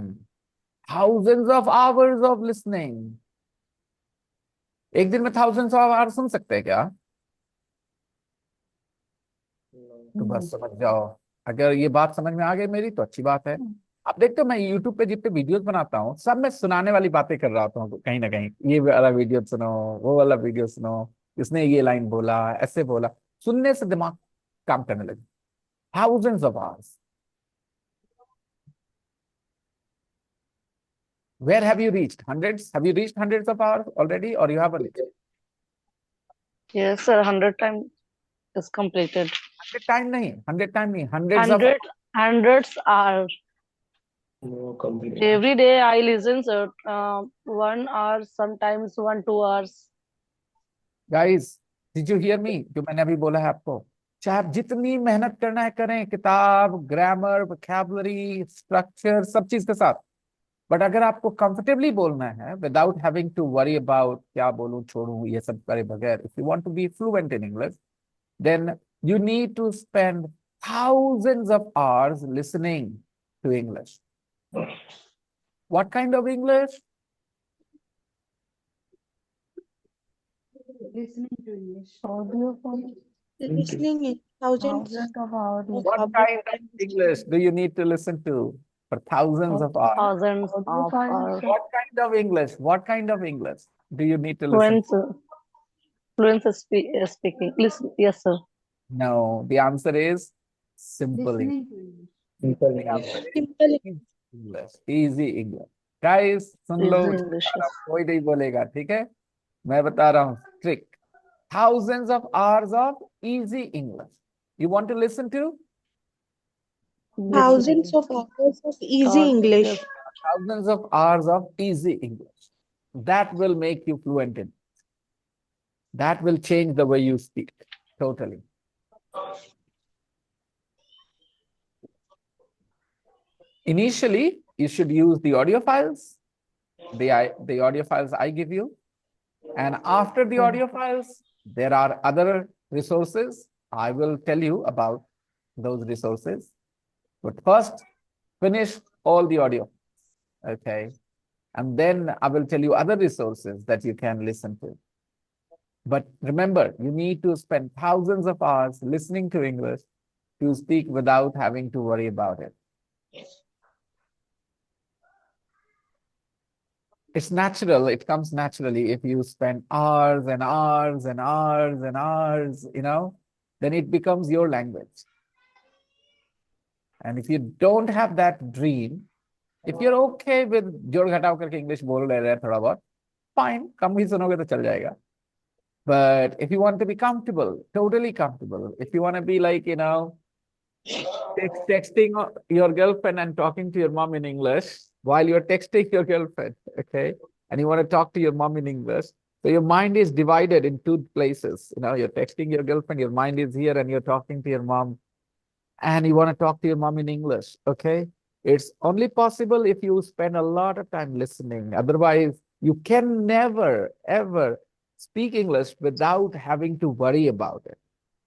thousands of hours of listening। एक दिन में thousands of hours सुन सकते हैं क्या? तो बस समझ जाओ। अगर ये बात समझ में आ गई मेरी तो अच्छी बात है। आप देखते हो मैं यूट्यूब पे जितने वीडियोस बनाता हूँ, सब मैं सुनाने वाली बातें कर रहा हूँ कहीं ना कहीं। ये वाला वीडियो सुनो, वो वाला वीडियो सुनो, इसने ये लाइन बोला, ऐसे बोला। सुनने से दिमाग काम करने लगे। thousands of hours। Where have you reached? Hundreds? Have you reached hundreds of hours already, or you haven't? Yes, sir. 100 times is completed. 100 time नहीं, 100 time नहीं, hundreds of Hundreds are No, complete. every day I listen, sir. 1 hour, sometimes 1 2 hours. guys। Did you hear me? जो मैंने अभी बोला है आपको, चाहे आप जितनी मेहनत करना है करें, किताब, ग्रामर, वोकैबुलरी, स्ट्रक्चर, सब चीज के साथ। बट अगर आपको कंफर्टेबली बोलना है without having to worry about क्या बोलूं छोड़ूं ये सब करे बगैर, if you want to be fluent in English, then you need to spend thousands of hours listening to English. What kind of English? Listening to English. Audio from Listening in thousands thousands of hours. of What hours. kind of English do you need to listen to for thousands of hours? Thousands Audio of files. hours. What kind of English? What kind of English do you need to listen Fluent, to? speaking. Listen, yes, sir. No, the answer is simple English. Listening to English. Simple The English. answer is Simple. easy English, easy English। Guys, soon low, Easy English. Yes. कोई नहीं बोलेगा, ठीक है? मैं बता रहा हूँ trick. Thousands of hours of easy English. You want to listen to? Thousands of hours of easy English. Yes. Thousands of hours of easy English. That will make you fluent in. That will change the way you speak. Totally. Initially, you should use the audio files, the audio files I give you. And after the audio files, there are other resources. I will tell you about those resources. But first, finish all the audio. Okay. And then I will tell you other resources that you can listen to. But remember, you need to spend thousands of hours listening to English to speak without having to worry about it. It's natural. It comes naturally. If you spend hours and hours and hours and hours, then it becomes your language. And if you don't have that dream, if you're okay with जोड़ घटाव करके English बोल रहे हैं थोड़ा बहुत, fine, कम भी सुनोगे तो चल जाएगा। But if you want to be comfortable, totally comfortable, if you want to be like, texting your girlfriend and talking to your mom in English while you're texting your girlfriend, okay? And you want to talk to your mom in English. So your mind is divided in two places. You're texting your girlfriend, your mind is here, and you're talking to your mom, and you want to talk to your mom in English, okay? It's only possible if you spend a lot of time listening. Otherwise, you can never, ever speak English without having to worry about it.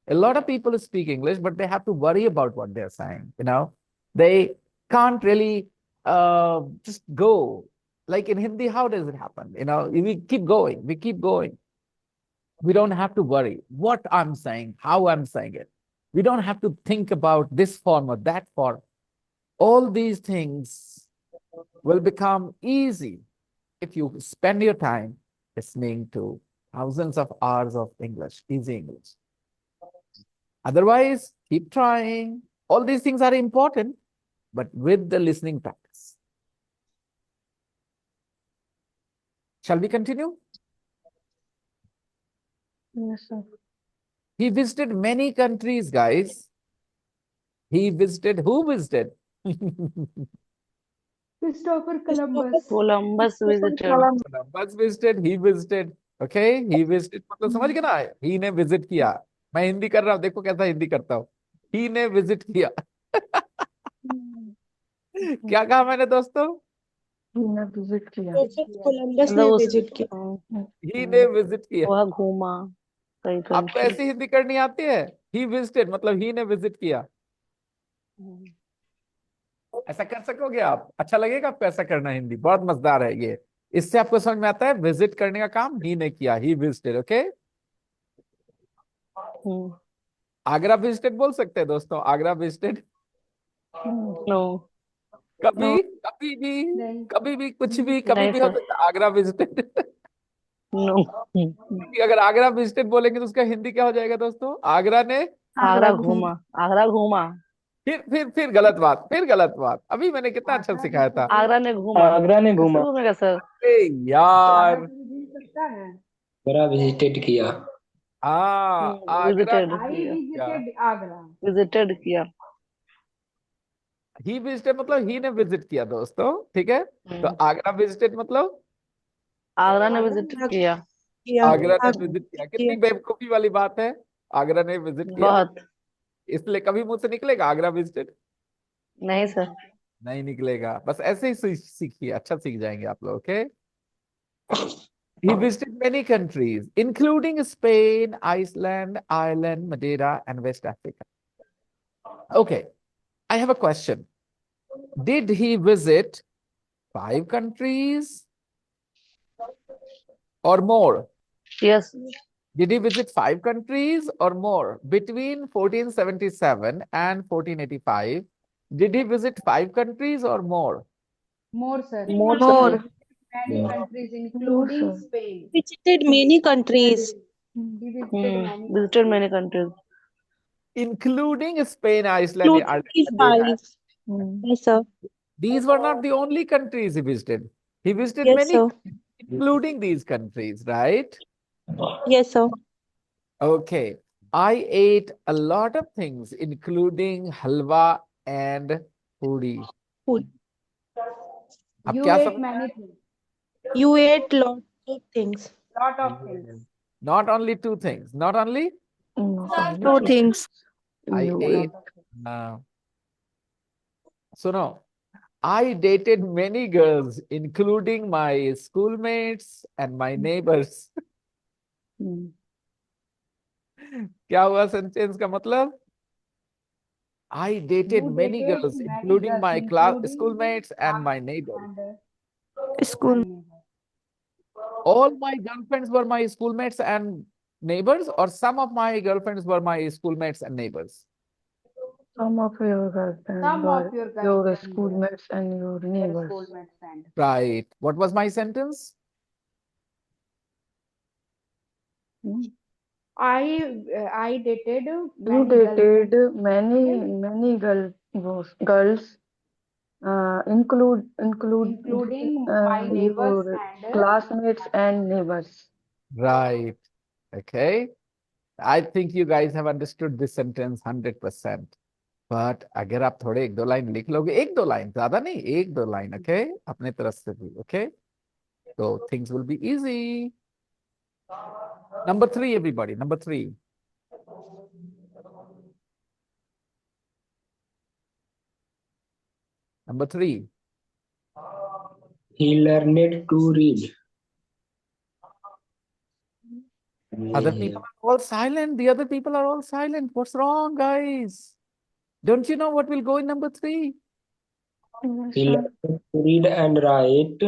A lot of people speak English, but they have to worry about what they're saying. They can't really just go. Like in Hindi, how does it happen? We keep going. We keep going. We don't have to worry what I'm saying, how I'm saying it. We don't have to think about this form or that form. All these things will become easy if you spend your time listening to thousands of hours of English, easy English. Otherwise, keep trying. All these things are important, but with the listening practice. Shall we continue? Yes, sir. He visited many countries, guys. He visited, who visited? Christopher Christopher Columbus. Columbus visited. Columbus visited, he visited. Okay, he visited मतलब समझ गए ना, he ने visit किया। मैं हिंदी कर रहा हूँ, देखो कैसा हिंदी करता हूँ। he ने विजिट किया। क्या कहा मैंने दोस्तों? ने विजिट किया। Christopher Columbus मतलब ने उस विजिट किया। he ने विजिट किया। वह घूमा कई आपको कंट्री। ऐसी हिंदी करनी आती है? he visited मतलब he ने विजिट किया। ऐसा कर सकोगे आप? अच्छा लगेगा आपको ऐसा करना? हिंदी बहुत मजेदार है ये। इससे आपको समझ में आता है विजिट करने का काम ही ने किया, he visited. Okay, Agra visited बोल सकते हैं दोस्तों, आगरा विजिटेड। नो। कभी कभी भी, नहीं कभी भी, कुछ भी, कभी नहीं भी हो सर। सकता है आगरा विजिटेड। नो। अगर आगरा विजिटेड बोलेंगे तो उसका हिंदी क्या हो जाएगा दोस्तों? आगरा ने। आगरा घूमा। आगरा घूमा। फिर गलत बात, फिर गलत बात। अभी मैंने कितना अच्छा आगरा ने सिखाया था। आगरा ने घूमा। आगरा ने कैसे घूमा। घूमेगा सर? अरे आगरा यार, तो घूम सकता है। बड़ा विजिटेड किया। हाँ आगरा विजिटेड ने आई visit किया। विजिटेड आगरा। विजिटेड किया। ही विजिटेड मतलब ही ने विजिट किया दोस्तों, ठीक है। तो आगरा विजिटेड मतलब आगरा ने आगरा विजिट ने आगरा किया। किया। आगरा ने आगरा विजिट किया। किया। कितनी बेवकूफी वाली बात है, आगरा ने विजिट किया। बहुत। इसलिए कभी मुंह से निकलेगा आगरा विजिटेड? नहीं सर। नहीं निकलेगा। बस ऐसे ही सीखिए, अच्छा सीख जाएंगे आप लोग। Okay, he visited many countries including Spain, Iceland, Ireland, Madeira and West Africa. Okay, I have a question. Did he visit 5 countries or more? Yes. Did he visit 5 countries or more between 1477 and 1485? Did he visit 5 countries or more? More sir. More sir. More. Many countries more including sir. Spain. Visited many countries. He visited many visited countries many countries. Including Spain, Iceland, Including Ireland, the Madeira. five. Yes, sir. These were not the only countries he visited. He visited Yes, many, sir. including these countries, right? Yes, sir. Okay. I ate a lot of things, including halwa and puri. Food. अब you क्या eight समझ में many आया? Things. You ate lots of things. Lot of Yes. Things. Not only 2 things, not only Not only Two two. things. I You ate. Uh, no, I dated many girls, including my schoolmates and my neighbors. क्या हुआ sentence का मतलब? I dated you many dated girls, many including girls my class including schoolmates and my neighbors. School. All my girlfriends were my schoolmates and neighbors, or some of my girlfriends were my schoolmates and neighbors. Some of your girlfriends some of were your your girlfriend schoolmates and your your neighbors. Schoolmate friend. Right. What was my sentence? I dated You many dated girlfriends. many girls, including Including my neighbors your and classmates and neighbors. Right. Okay. I think you guys have understood this sentence 100%. But अगर आप थोड़े 1-2 line लिख लोगे, 1-2 line, ज्यादा नहीं, 1-2 line, okay, अपने तरफ से भी, ओके, तो things will be easy. Number 3, everybody. Number 3. Number 3. He learned to read. Other people are all silent. The other people are all silent. What's wrong, guys? Don't you know what will go in number 3? He learned to read and write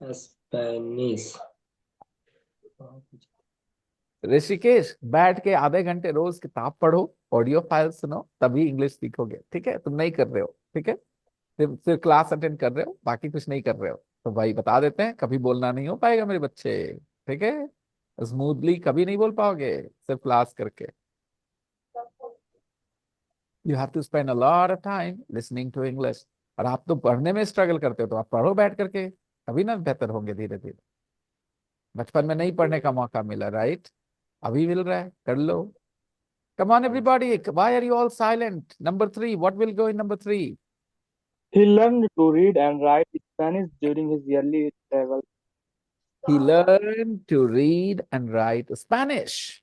Spanish. Rishikesh, बैठ के आधे घंटे रोज किताब पढ़ो, audio file सुनो, तभी English सीखोगे, ठीक है? तुम नहीं कर रहे हो, ठीक है? सिर्फ क्लास अटेंड कर रहे हो, बाकी कुछ नहीं कर रहे हो। तो भाई बता देते हैं, कभी बोलना नहीं हो पाएगा मेरे बच्चे, ठीक है? स्मूथली कभी नहीं बोल पाओगे सिर्फ क्लास करके। You have to spend a lot of time listening to English. और आप तो पढ़ने में स्ट्रगल करते हो, तो आप पढ़ो बैठ करके, तभी ना बेहतर होंगे धीरे धीरे। बचपन में नहीं पढ़ने का मौका मिला, राइट? अभी मिल रहा है, कर लो। Come on, everybody. Why are you all silent? Number 3. What will go in number 3? He learned to read and write Spanish during his yearly travel. He learned to read and write Spanish.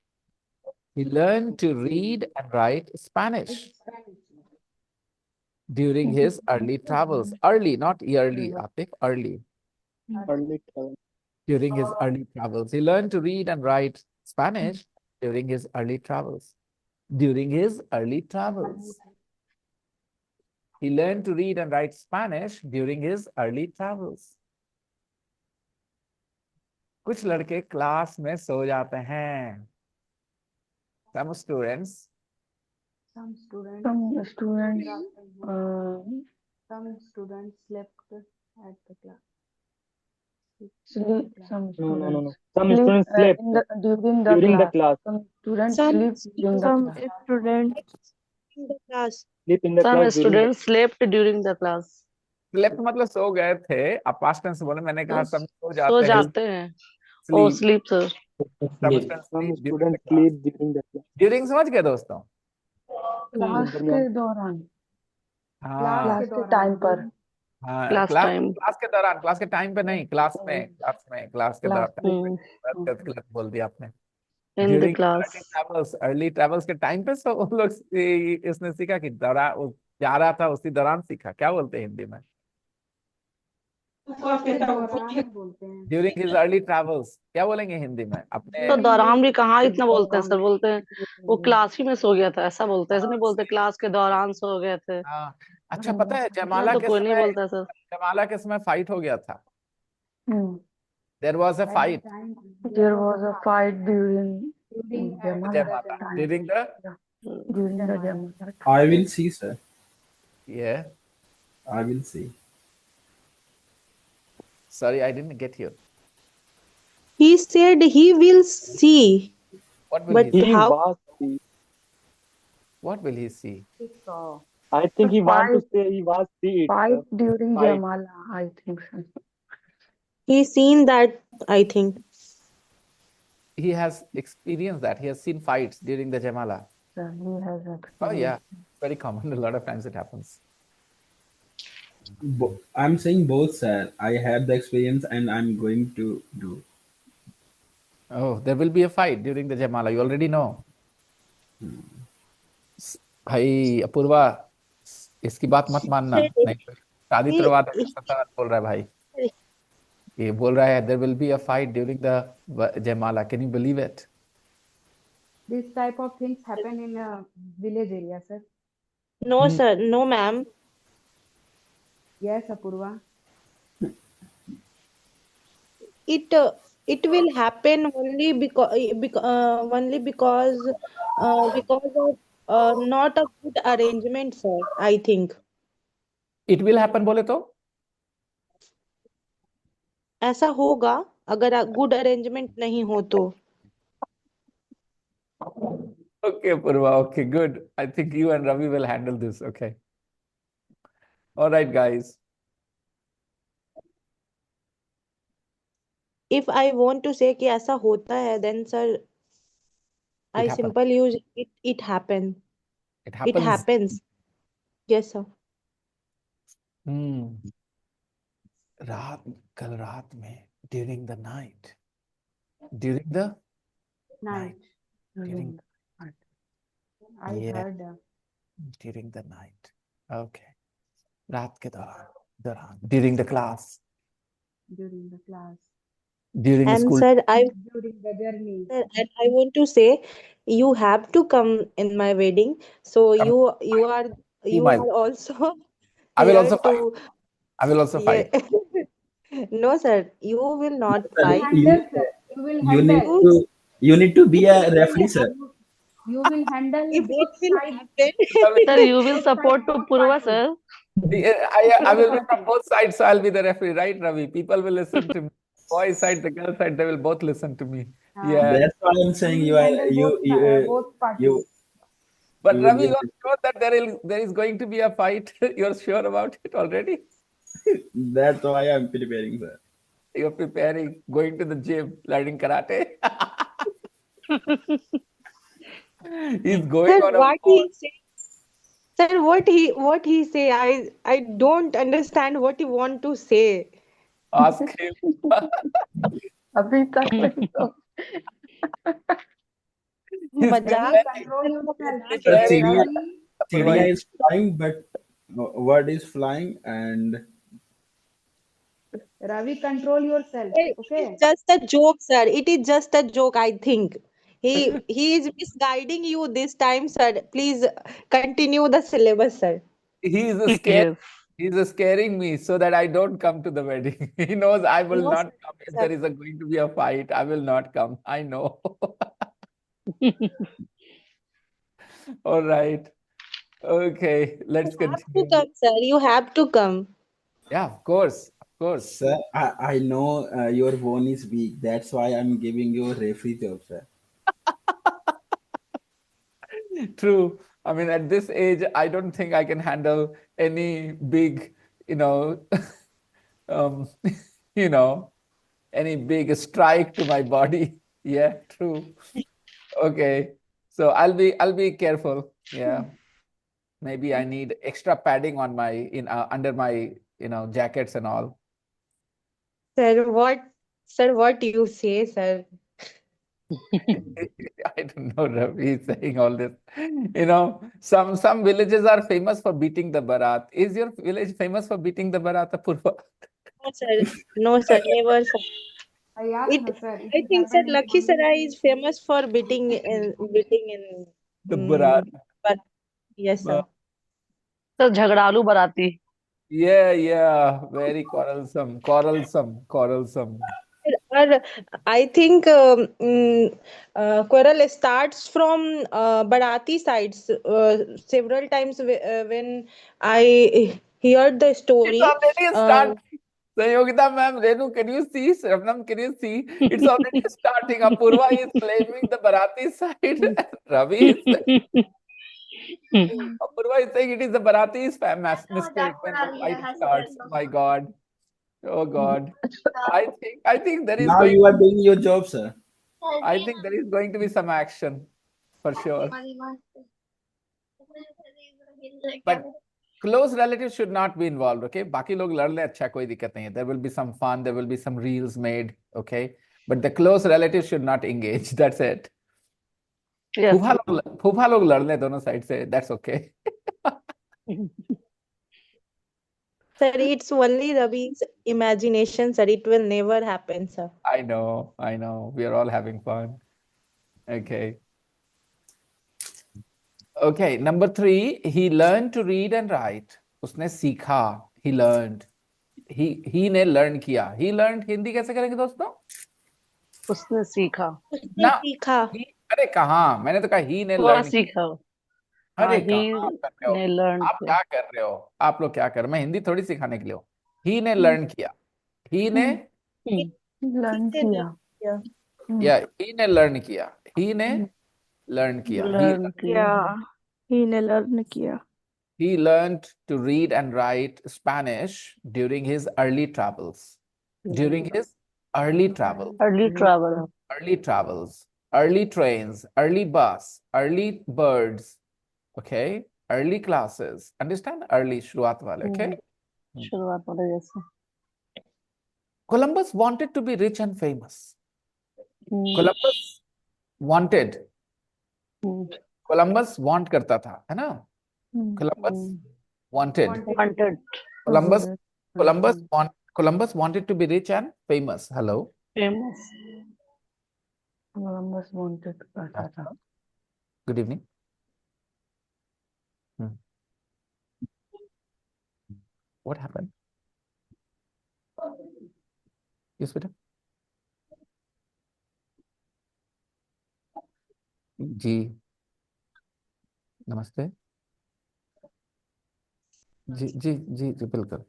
He learned to read and write Spanish during his early travels. Early, not yearly, Atif, early. Early travel. During his early travels. He learned to read and write Spanish during his early travels. During his early travels. He learned to read and write Spanish during his early travels. कुछ लड़के class में सो जाते हैं. Some students Some students, Some students, some students slept at the class. sleep. Some No. students Some sleep students slept during the during the class. class. Some students Some sleep during the Some class. students in the class. Sleep in the Some class during the students slept during the class. slept मतलब सो गए थे. अब past tense बोले, मैंने कहा सब सो सो जाते हैं. जाते हैं. Oh, Sleep. sleep, sir. Some sleep. students Some sleep during the students class. sleep during the class. During समझ गए दोस्तों? क्लास के दौरान, हाँ क्लास के टाइम पर. हाँ, Class क्लास time. क्लास के दौरान, क्लास के टाइम पे नहीं, क्लास के क्लास दौरान. Hmm. गलत बोल दिया आपने. In the during class. Early travels के टाइम पे सब उन लोग इसने सीखा कि दौरान वो जा रहा था, उसी दौरान सीखा. क्या बोलते हैं हिंदी में? के दौरान बोलते हैं. ड्यूरिंग हिज अर्ली ट्रेवल्स क्या बोलेंगे हिंदी में अपने? तो दौरान भी कहाँ इतना बोलते हैं सर. बोलते हैं वो क्लास ही में सो गया था, ऐसा बोलते हैं. ऐसा नहीं बोलते क्लास के दौरान सो गए थे. हाँ, अच्छा पता है इतना तो कोई नहीं बोलता सर. जयमाला के समय फाइट हो गया था. Hmm. There was a fight. There was a fight during Jayamala. Jayamala during the during the Jayamala. I will see, sir. yeah. I will see. Sorry, I didn't get you. He said he will see, What will but he see? He how? was see. What will he see? I think he want to Fight, say he was see it. fight during Fight. Jayamala, I think so. He seen that, I think. He has experienced that. He has seen fights during the Jayamala. So he has Oh experienced. yeah, very common. A lot of times it happens. I'm saying both, sir. I have the experience and I'm going to do. Oh, there will be a fight during the Jayamala. You already know. भाई अपूर्वा, इसकी बात मत मानना. नहीं तो शादी He, करवा देगा. सत्ता बोल रहा है भाई. ये बोल रहा है there will be a fight during the Jayamala. Can you believe it? This type of things happen in a village area, sir. no, sir, no, ma'am. Yes, Apurva. It will happen only because of not a good arrangement, sir. I think It will happen बोले तो? ऐसा होगा अगर good arrangement नहीं हो तो. Okay, Purva. Okay, good. I think you and Ravi will handle this. Okay. All right, guys. If I want to say कि ऐसा होता है, then sir, I happens. simple use it happen. It It happens. happens. Yes, sir. कल रात में during the night. During the Night. During I Yeah. heard. during the night. Okay. रात के दौरान. During the class. During the class. During the And school. sir, During the journey. sir, and I want to say you have to come in my wedding. So Come. you are my- also I will here also to. fight. I will also fight. Yeah. No, sir, you will not Sir, fight. Handle, sir. You will you need handle. you need to be a referee, sir. You will handle If it both will sides. happen, Sir, you will support to Purva, sir. I will be from both sides, so I'll be the referee, right, Ravi? People will listen to me. Boy side, the girl side, they will both listen to me. Yeah. That's why I'm saying You you will are handle both parties. you But you will Ravi, be you're sure that there is going to be a fight? You're sure about it already? That's why I'm preparing, sir. You're preparing, going to the gym, learning karate. He's going sir, on a what course. he said, Sir, what he say? I don't understand what he want to say. Ask him. अभी तक वही तो He's Ravi, मजाक preparing. control He's yourself. Sir, preparing for Chidiya, Ravi, Chidiya supervise. is flying, but word is flying, and Ravi, control yourself. It is Okay. just a joke, sir. It is just a joke, I think. He is misguiding you this time, sir. Please continue the syllabus, sir. He's scared. Yes. He's scaring me so that I don't come to the wedding. He knows I will No, not sir. come if Sir. there is going to be a fight. I will not come. I know. All right. Okay, let's You have to continue. come, sir. You have to come. Yeah, of course. Of course. sir, I know your bone is weak. That's why I'm giving you a referee job, sir. True. I mean, at this age, I don't think I can handle any big, you know, um, you know, any big strike to my body. Yeah, true. Okay. So I'll be careful. Yeah. Maybe I need extra padding on my under my jackets and all. Sir, what you say, sir? I don't know, Ravi is saying all this. Some villages are famous for beating the Barat. Is your village famous for beating the Barat, Apurva? No, sir. No, sir. Never, sir. I asked It. her, sir, it I is think, sir, happened in only Lakhisarai is famous for beating in. The Barat. But yes, Uh, sir. तो झगड़ालू बराती. yeah, very quarrelsome, quarrelsome, quarrelsome. Or I think quarrel starts from Barati sides. Several times when I heard the It's story, already uh, starting. Sayogita ma'am, Renu, can you see? Shabnam, can you see? It's already starting. Apurva is blaming the Bharati side. Ravi is Apurva is saying it is the Bharati's mistake when the fight starts. My God. Oh God. I think there is Now going you are doing your job, sir. I think there is going to be some action for sure. But close relatives should not be involved, okay? बाकी लोग लड़ ले अच्छा कोई दिक्कत नहीं है. There will be some fun, there will be some reels made, okay? But the close relatives should not engage. That's it. Yes. फूफा लोग लड़ ले दोनों साइड से. That's okay. sir, it's only Ravi's imagination, sir. It will never happen, sir. I know. We are all having fun. Okay. Okay, number 3, he learned to read and write. उसने सीखा. He learned. He ने learn किया. He learned Hindi कैसे करेंगे दोस्तों? उसने सीखा. उसने ना सीखा. अरे कहाँ, मैंने तो कहा ही ने वह लर्न किया. सीखा. अरे ही कहाँ आप कर रहे हो? ने लर्न आप किया. क्या कर रहे हो? आप लोग क्या कर रहे हो? मैं हिंदी थोड़ी सिखाने के लिए हूँ. ही ने लर्न किया. ही ने लर्न किससे किया किया? या ही ने लर्न किया. ही ने लर्न किया. लर्न किया. ही ने लर्न किया. He learned to read and write Spanish during his early travels. During his early travels. Early travel. Early travels, early trains, early bus, early birds, okay? Early classes. Understand? Early शुरुआत वाले, okay? शुरुआत वाले जैसे. Columbus wanted to be rich and famous. Columbus wanted. Columbus want करता था, है ना? Columbus wanted. Wanted. Columbus wanted to be rich and famous. Hello. Famous. Columbus wanted करता था. Good evening. What happened? Yes, बेटा. जी नमस्ते. जी जी जी जी बिल्कुल.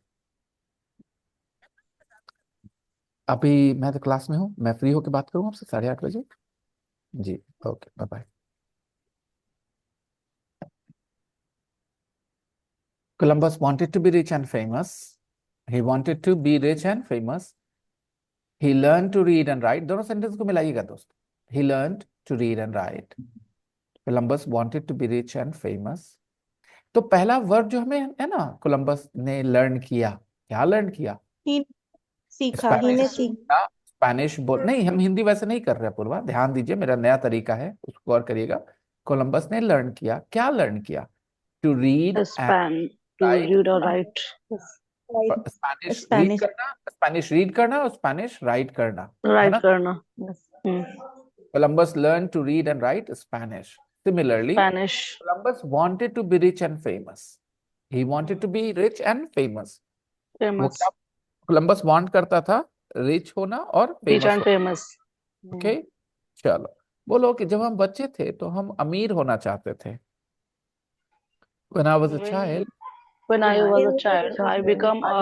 अभी मैं तो क्लास में हूँ. मैं फ्री होकर बात करूँ आपसे 8:30 बजे. जी okay bye bye. Columbus wanted to be rich and famous. He wanted to be rich and famous. He learned to read and write. दोनों सेंटेंस को मिलाइएगा दोस्त. He learned to read and write. Columbus wanted to be rich and famous. तो पहला verb जो हमें है ना, Columbus ने लर्न किया, क्या लर्न किया? ही सीखा, ही ने स्पेनिश सीखा। सीखा। स्पेनिश बोल नहीं, हम हिंदी वैसे नहीं कर रहे पूर्वा, ध्यान दीजिए, मेरा नया तरीका है, उसको गौर करिएगा। कोलंबस ने लर्न किया, क्या लर्न किया? To read and Span to write. read or write. Yes. Spanish read Spanish. करना, स्पेनिश रीड करना और स्पेनिश राइट करना, है Write ना? करना. Yes. Columbus learned to read and write Spanish. Similarly, Spanish. Columbus wanted to be rich and famous. He wanted to be rich and famous. वो क्या Famous. Columbus want करता था? रिच होना और Rich फेमस and होना। famous. Okay, चलो। बोलो कि जब हम बच्चे थे तो हम अमीर होना चाहते थे। When I was a When child, when I was a child, I Child, become a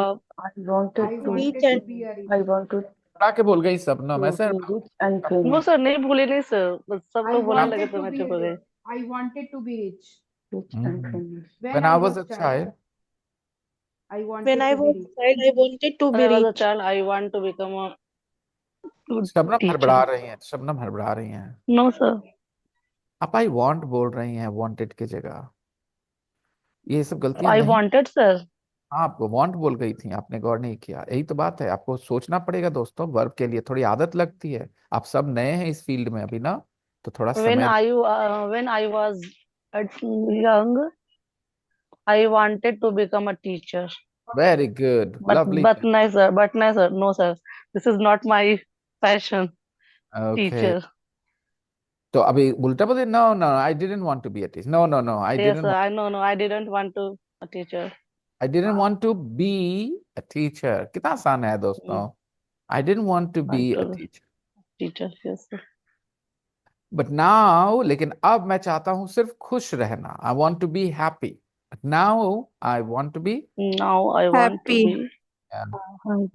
I wanted I to reach wanted and to be a rich. I want बड़ा के बोल गई सब ना, मैं sir. be rich and no famous. sir नहीं भूले नहीं सर, बस सब I लोग बोलने लगे wanted तो to मैं be चुप हो गई. I wanted to be rich Rich and hmm. famous. when When I I was was a child. child, I when wanted I to be was rich. Child I wanted to When be I was a rich. child, I want to become a good Shabnam teacher. हड़बड़ा रही हैं, शबनम हड़बड़ा रही हैं। No sir. आप I want बोल रही हैं वांटेड की जगह, ये सब गलतियां I नहीं। wanted sir. हाँ, आपको वांट बोल गई थी, आपने गौर नहीं किया, यही तो बात है, आपको सोचना पड़ेगा दोस्तों, वर्ब के लिए थोड़ी आदत लगती है। आप सब नए हैं इस फील्ड में अभी ना, तो थोड़ा When समय। I was young, I wanted to become a teacher. Very good, lovely. But no sir, no sir. This is not my passion. Okay, Teacher. तो अभी उल्टा बोले, no no I didn't want to be a teacher, no no no I Yes didn't sir. I know, no, I didn't want to a teacher. I didn't want to be a teacher. कितना आसान है दोस्तों, I didn't want to be Want a to teacher. teacher. Yes sir. But now, लेकिन अब मैं चाहता हूं सिर्फ खुश रहना, I want to be happy. But now I want to be. Now I want to happy. be.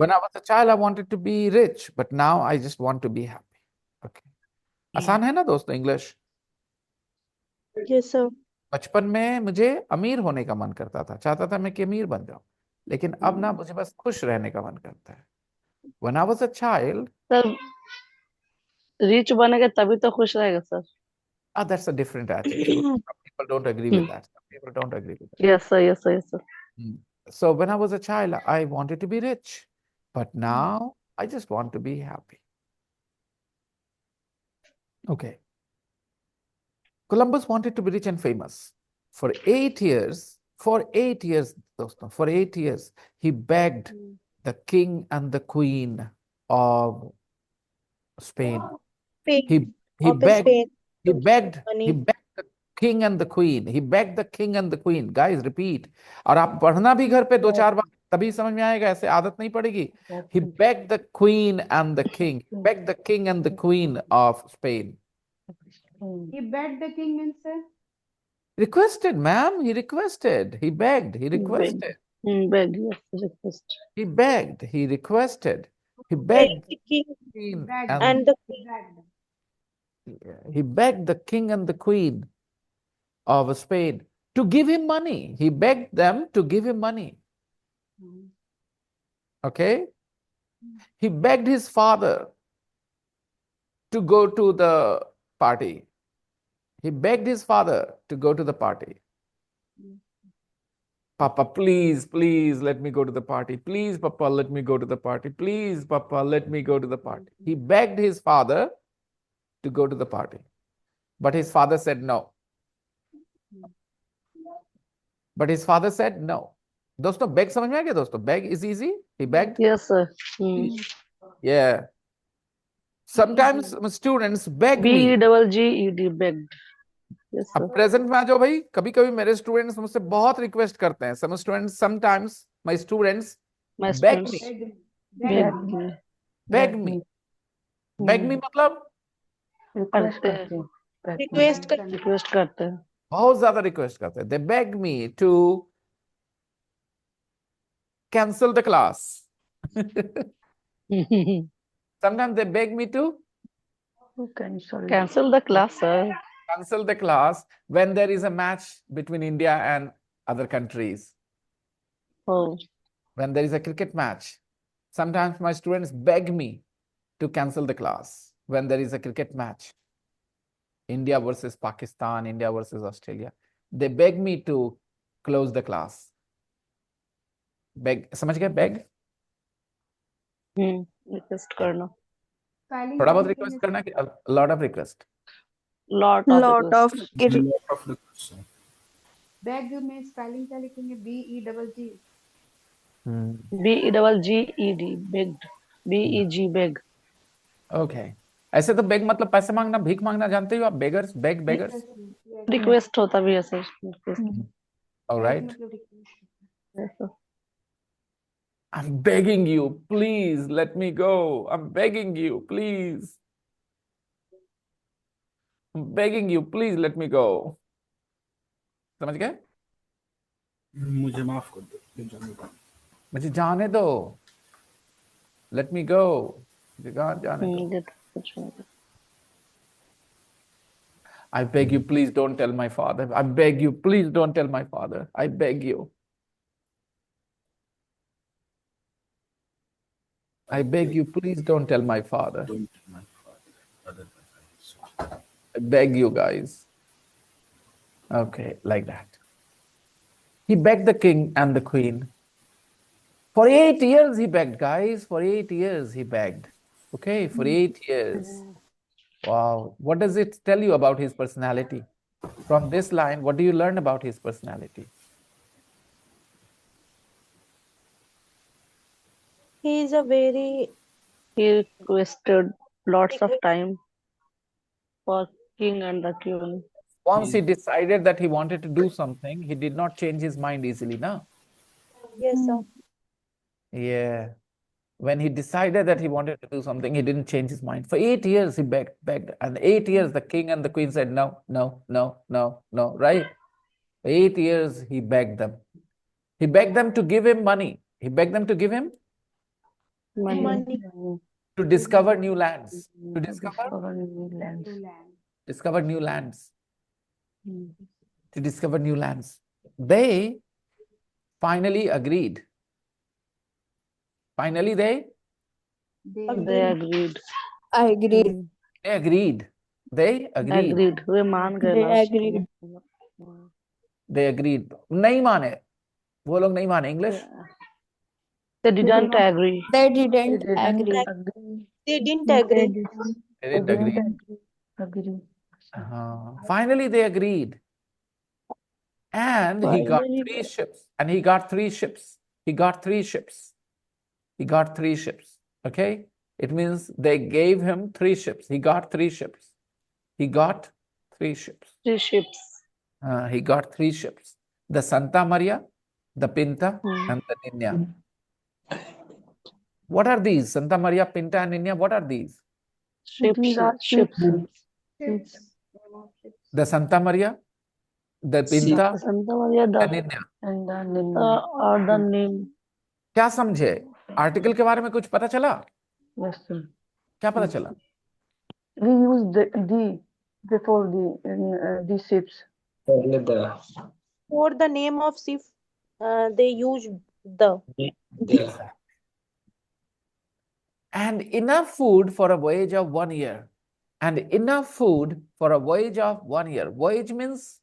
When I was a child, I wanted to be rich, but now I just want to be happy. Okay. आसान है ना दोस्तों English? Yes sir. बचपन में मुझे अमीर होने का मन करता था, चाहता था मैं कि अमीर बन जाऊं, लेकिन अब ना मुझे बस खुश रहने का मन करता है। When I was a child, sir rich बनेगा तभी तो खुश रहेगा sir. that's a different attitude. Some people don't agree with that. Some people don't agree with that. Yes sir. Yes sir. Yes sir. Mm. So when I was a child, I wanted to be rich, but now I just want to be happy. Okay. Columbus wanted to be rich and famous. For 8 years, दोस्तों, for 8 years, he begged the king and the queen of Spain. He he of begged Spain he to begged money. he begged the king and the queen. He begged the king and the queen. Guys, repeat. और आप पढ़ना भी घर पे दो चार बार, तभी समझ में आएगा, ऐसे आदत नहीं पड़ेगी। He begged the queen and the king. He begged the king and the queen of Spain. He begged the king means Requested, ma'am. He requested. He begged. He Beg. requested. Beg. Yes. Request. He begged. He requested. He beg begged the king the queen begged. and and the Begged. he begged the king and the queen of Spain to give him money. He begged them to give him money. Okay? He begged his father to go to the party. He begged his father to go to the party. Papa, please, please let me go to the party. Please, Papa, let me go to the party. Please, Papa, let me go to the party. He begged his father to go to the party. But his father said no. But his father said no. दोस्तों beg समझ में आ गया दोस्तों? Beg is easy. He begged. Yes sir. Yeah. Sometimes students beg me. BEGGED begged. Yes अब sir. Present में आ जाओ भाई, कभी कभी मेरे स्टूडेंट्स मुझसे बहुत रिक्वेस्ट करते हैं। Some students, sometimes my students My beg students me. beg me. Beg me. Beg me मतलब रिक्वेस्ट करते करते हैं, रिक्वेस्ट कर रिक्वेस्ट करते हैं. बहुत ज्यादा रिक्वेस्ट करते हैं। They beg me to cancel the class. Sometimes they beg me to cancel Cancel the class sir. cancel the class when there is a match between India and other countries. Oh. When there is a cricket match, sometimes my students beg me to cancel the class when there is a cricket match. India versus Pakistan, India versus Australia. They beg me to close the class. Beg, समझ गए? Bag request करना। Spelling थोड़ा क्या बहुत लिखेंगे request करना कि lot of request. Lot of Lot of request. lot of requests, sir. Bag में स्पेलिंग क्या लिखेंगे? BEGG। BEGGED begged. BEG beg. Okay, ऐसे तो बेग मतलब पैसे मांगना, भीख मांगना, जानते हो आप? Beggars, beg, beggars. Request. Request होता भी है सर। बैग ऑलराइट, मतलब request. Request. I'm begging you, please let me go. I'm begging you, please. I'm begging you, please let me go. समझ गए? मुझे माफ कर दो, ये जाने दो। मुझे जाने दो। Let me go. मुझे कहाँ जाने दो? ये तो कुछ नहीं। I beg you, please don't tell my father. I beg you, please don't tell my father. I beg you. I beg you, please don't tell my father. Don't my father, otherwise I will swear. I beg you guys. Okay, like that. He begged the king and the queen. For 8 years he begged, guys. For 8 years he begged. Okay, for 8 years. Wow. What does it tell you about his personality? From this line, what do you learn about his personality? He is a very He requested lots of time for king and the queen. Once he decided that he wanted to do something, he did not change his mind easily, no? yes, sir. Yeah. When he decided that he wanted to do something, he didn't change his mind. For 8 years, he begged, begged. And 8 years, the king and the queen said, no, no, no, no, no, right? For 8 years, he begged them. He begged them to give him money. He begged them to give him Money. to discover new lands. To discover, Land. discover new lands. To discover new lands. They finally agreed. Finally, they They Agreed. agreed. I agreed. agreed. They agreed. Agreed. वे मान गए They last agreed. में। They agreed. नहीं माने, वो लोग नहीं माने। English, They didn't agree. They didn't agree. They didn't agree. they didn't agree. Finally, they agreed. And he got Finally, three ships. And he got three ships. He got three ships. He got three ships. Okay? It means they gave him three ships. He got three ships. He got three ships. 3 ships. He got three ships. The Santa Maria, the Pinta, and the Nina. What are these? Santa Maria, Pinta, and Nina, what are these? Ships. Ships. Ships. The Santa Maria, the Pinta, Santa Maria the the Nina. or the name. क्या समझे? Article के बारे में कुछ पता चला? क्या पता चला? We use the before the ships. पहले the For the name of ship, they use the. the And enough food for a voyage of 1 year. And enough food for a voyage of 1 year. Voyage means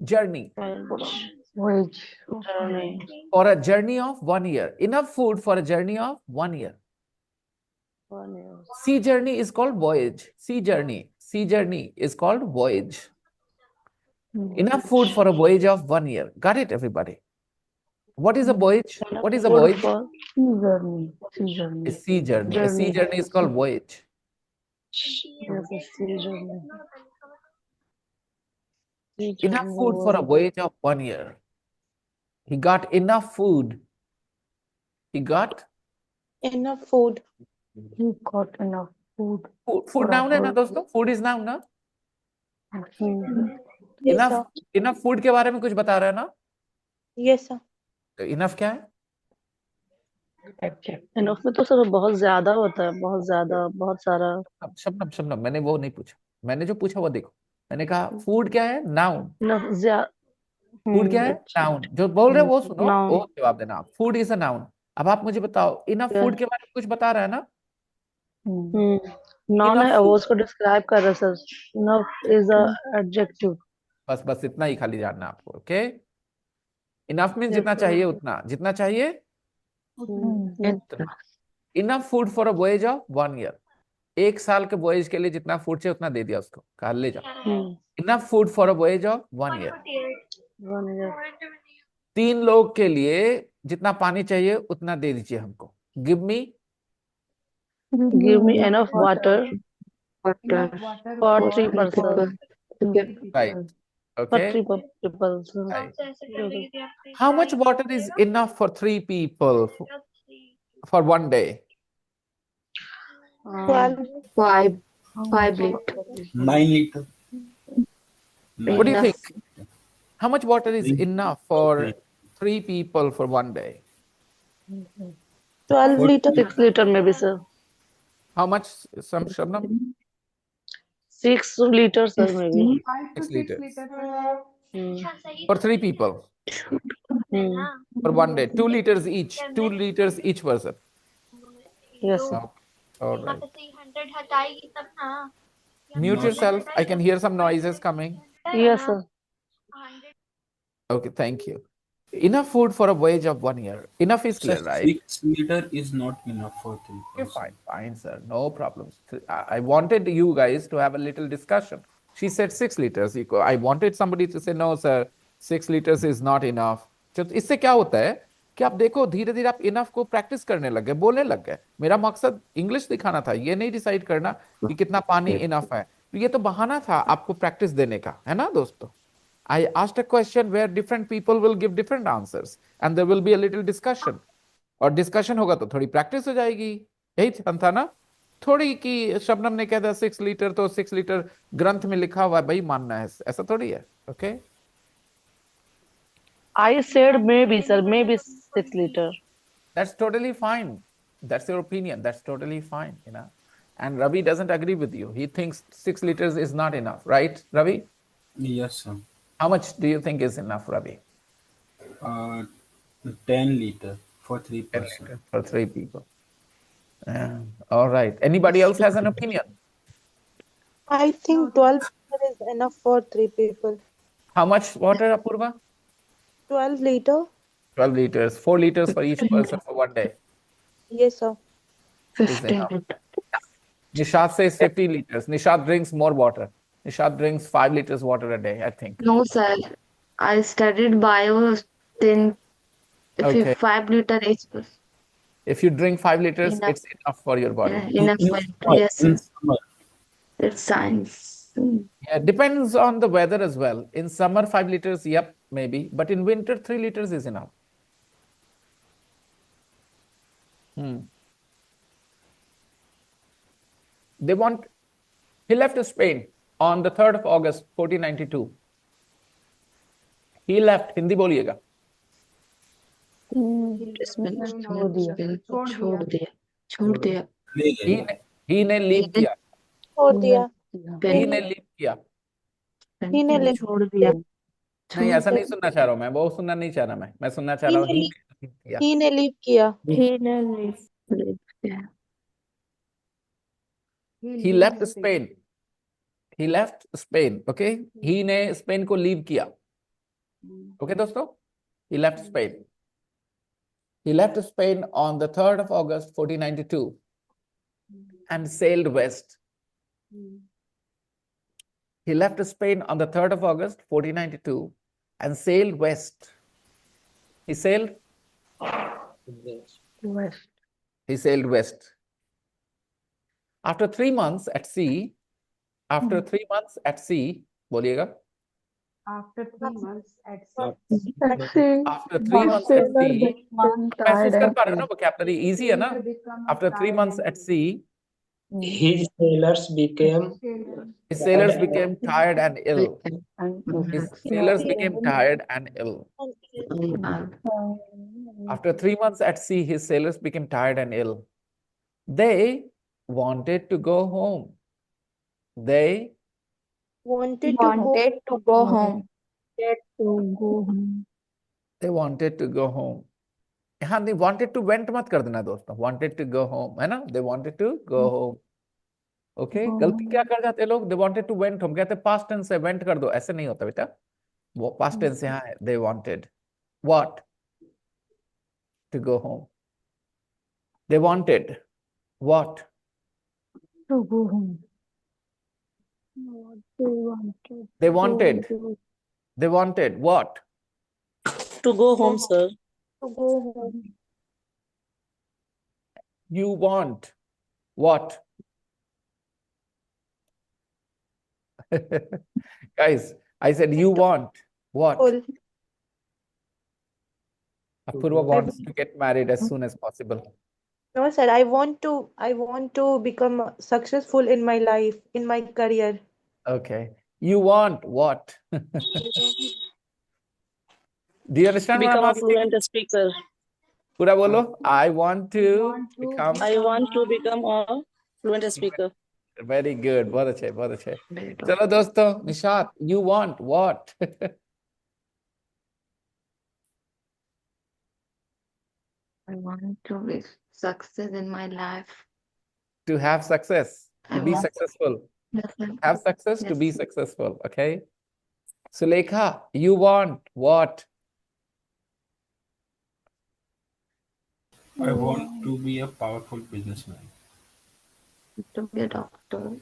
journey. Voyage. Journey. For a journey of 1 year. Enough food for a journey of 1 year. 1 year. Sea journey is called voyage. Sea journey. Sea journey is called voyage. Enough food for a voyage of 1 year. Got it, everybody? What is a voyage? What is a Food voyage? for Sea journey. Sea journey. A sea journey. A sea journey is called voyage. yes, a sea journey. Sea Enough journey food for a was- voyage of 1 year. He got enough food. He got Enough food. He got enough food. food. For Food a noun है ना voyage. दोस्तों? Food is noun ना? Yes, Enough, sir. enough food के बारे में कुछ बता रहा है ना? Yes, sir. तो enough क्या है? Enough में तो सर बहुत ज्यादा होता है, बहुत ज्यादा, बहुत सारा। शबनम, शबनम, मैंने वो नहीं पूछा। मैंने जो पूछा वो देखो। मैंने कहा फूड क्या है? नाउन। Enough ज्यादा। फूड क्या है? नाउन। जो बोल रहे हो वो सुनो, Noun. वो जवाब देना। Food is a noun. अब आप मुझे बताओ, इनफ फूड के बारे में कुछ बता रहा है ना? नाउन है, Enough वो food. उसको डिस्क्राइब कर रहा है sir. Enough is a adjective. बस बस इतना ही खाली जानना है आपको, ओके? इनफ मीन जितना चाहिए उतना, जितना चाहिए उतना। Enough food for a voyage of 1 year, 1 साल के वॉयज के लिए जितना फूड चाहिए उतना दे दिया उसको, कहा ले जाओ। Enough food for a voyage of 1 year. 1 year. 3 लोग के लिए जितना पानी चाहिए उतना दे दीजिए हमको। Give me give me enough water Enough water for for 3 person, 3 right, people. For okay 3 people. Right. How much water is enough for 3 people for 1 day? 5 5 liter. 9 liter. What do you Enough. think? How much water is Three- enough for 3 people for 1 day? 12 What- liter. 6 liter maybe, sir. How much, some Shabnam? 6 liter, sir, maybe. 5 to 6 6 liters liters. Sir. for 3 people for 1 day. 2 liters each. 2 liters each person. Yes, sir. Okay. All right. Mute yourself. I can hear some noises coming. Yes, sir. Okay, thank you. Enough food for a voyage of 1 year. Enough is Sir, clear, right? 6 liter is not enough for three Okay, person. fine, sir. No problems. I wanted you guys to have a little discussion. She said 6 liters. I wanted somebody to say, no, sir, 6 liters is not enough. तो इससे क्या होता है कि आप देखो धीरे धीरे आप इनफ को प्रैक्टिस करने लग गए, बोलने लग गए। मेरा मकसद इंग्लिश दिखाना था, ये नहीं डिसाइड करना कि कितना पानी इनफ है। तो ये तो बहाना था आपको प्रैक्टिस देने का, है ना दोस्तों? I asked a question where different people will give different answers and there will be a little discussion. और डिस्कशन होगा तो थोड़ी प्रैक्टिस हो जाएगी। यही था ना? थोड़ी कि शबनम ने कहा था 6 लीटर, तो 6 लीटर ग्रंथ में लिखा हुआ है भाई, मानना है, ऐसा थोड़ी है। Okay, I said maybe, sir, maybe 6 liter. that's totally fine. That's your opinion. That's totally fine, you know. And Ravi doesn't agree with you. He thinks 6 liters is not enough, right, Ravi? Yes, sir. How much do you think is enough, Ravi? Uh, 10 liter for 10 3 person. liters for 3 people. All right. Anybody else has an opinion? I think 12 liter is enough for 3 people. How much water, Apurva? 12 liter? 12 liters. 4 liters for each person for 1 day Yes, sir. is 15. enough. Nishad says 50 liters. Nishad drinks more water. Nishad drinks 5 liters water a day, I think. No, sir. I studied bio 10, Okay. 5 liter each. If you drink 5 liters, Enough. it's enough for your body. Enough. In summer, Yes, in sir. summer. It's science. Yeah, depends on the weather as well. In summer, 5 liters, yep, maybe. But in winter, 3 liters is enough. They want, he left Spain on the 3rd of August, 1492. He left, Hindi बोलिएगा। छोड़ दिया ले गए। he ने leave किया। छोड़ दिया। he ने लीव किया। ही ने ले छोड़ दिया नहीं, ऐसा नहीं सुनना चाह रहा हूँ मैं, वो सुनना नहीं चाह रहा मैं सुनना चाह ही रहा हूँ ने he लीव ने लीव किया। ही ने लीव किया। He left Spain. He left Spain. Okay. he ने स्पेन को लीव किया। Okay दोस्तों, he left Spain. He left Spain on the 3rd of August 1492 and sailed west. He left Spain on the 3rd of August 1492 and sailed west. He sailed west. He sailed west. After 3 months at sea, बोलिएगा। After 3 months at After 3 months at sea, महसूस कर पा रहे हो ना, vocabulary easy है ना? After 3 months at sea, His sailors became his sailors became tired and ill. His sailors became tired and ill. After 3 months at sea, his sailors became tired and ill. They wanted to go home. They wanted to go. to go home. They wanted to go home. यहाँ नहीं, wanted to went मत कर देना दोस्तों, wanted to go home है ना? They wanted to go home. Okay, गलती क्या कर जाते हैं लोग? They wanted to went home, कहते हैं past tense है, went कर दो, ऐसे नहीं होता बेटा, वो past tense यहाँ है, they wanted. What? To go home. They wanted what? To go home. What they wanted. They wanted. They wanted what? To go home, sir. To go home. You want what? Guys, I said you want what? Full. Apurva I wants to get married as soon as possible. No, sir. I want to become successful in my life, in my career. Okay. You want what? Do you understand what I'm Become a asking? fluent speaker. पूरा बोलो. I want We to want to become. I want to become become a fluent speaker. Very good. बहुत अच्छे, बहुत अच्छे. Great. चलो दोस्तों, Nishat, you want what? I want to be success in my life. To have success, I to be want. successful. Yes, sir. Have success to be Yes. successful. Okay. Sulekha, you want what? I want to be a powerful businessman. To be a doctor.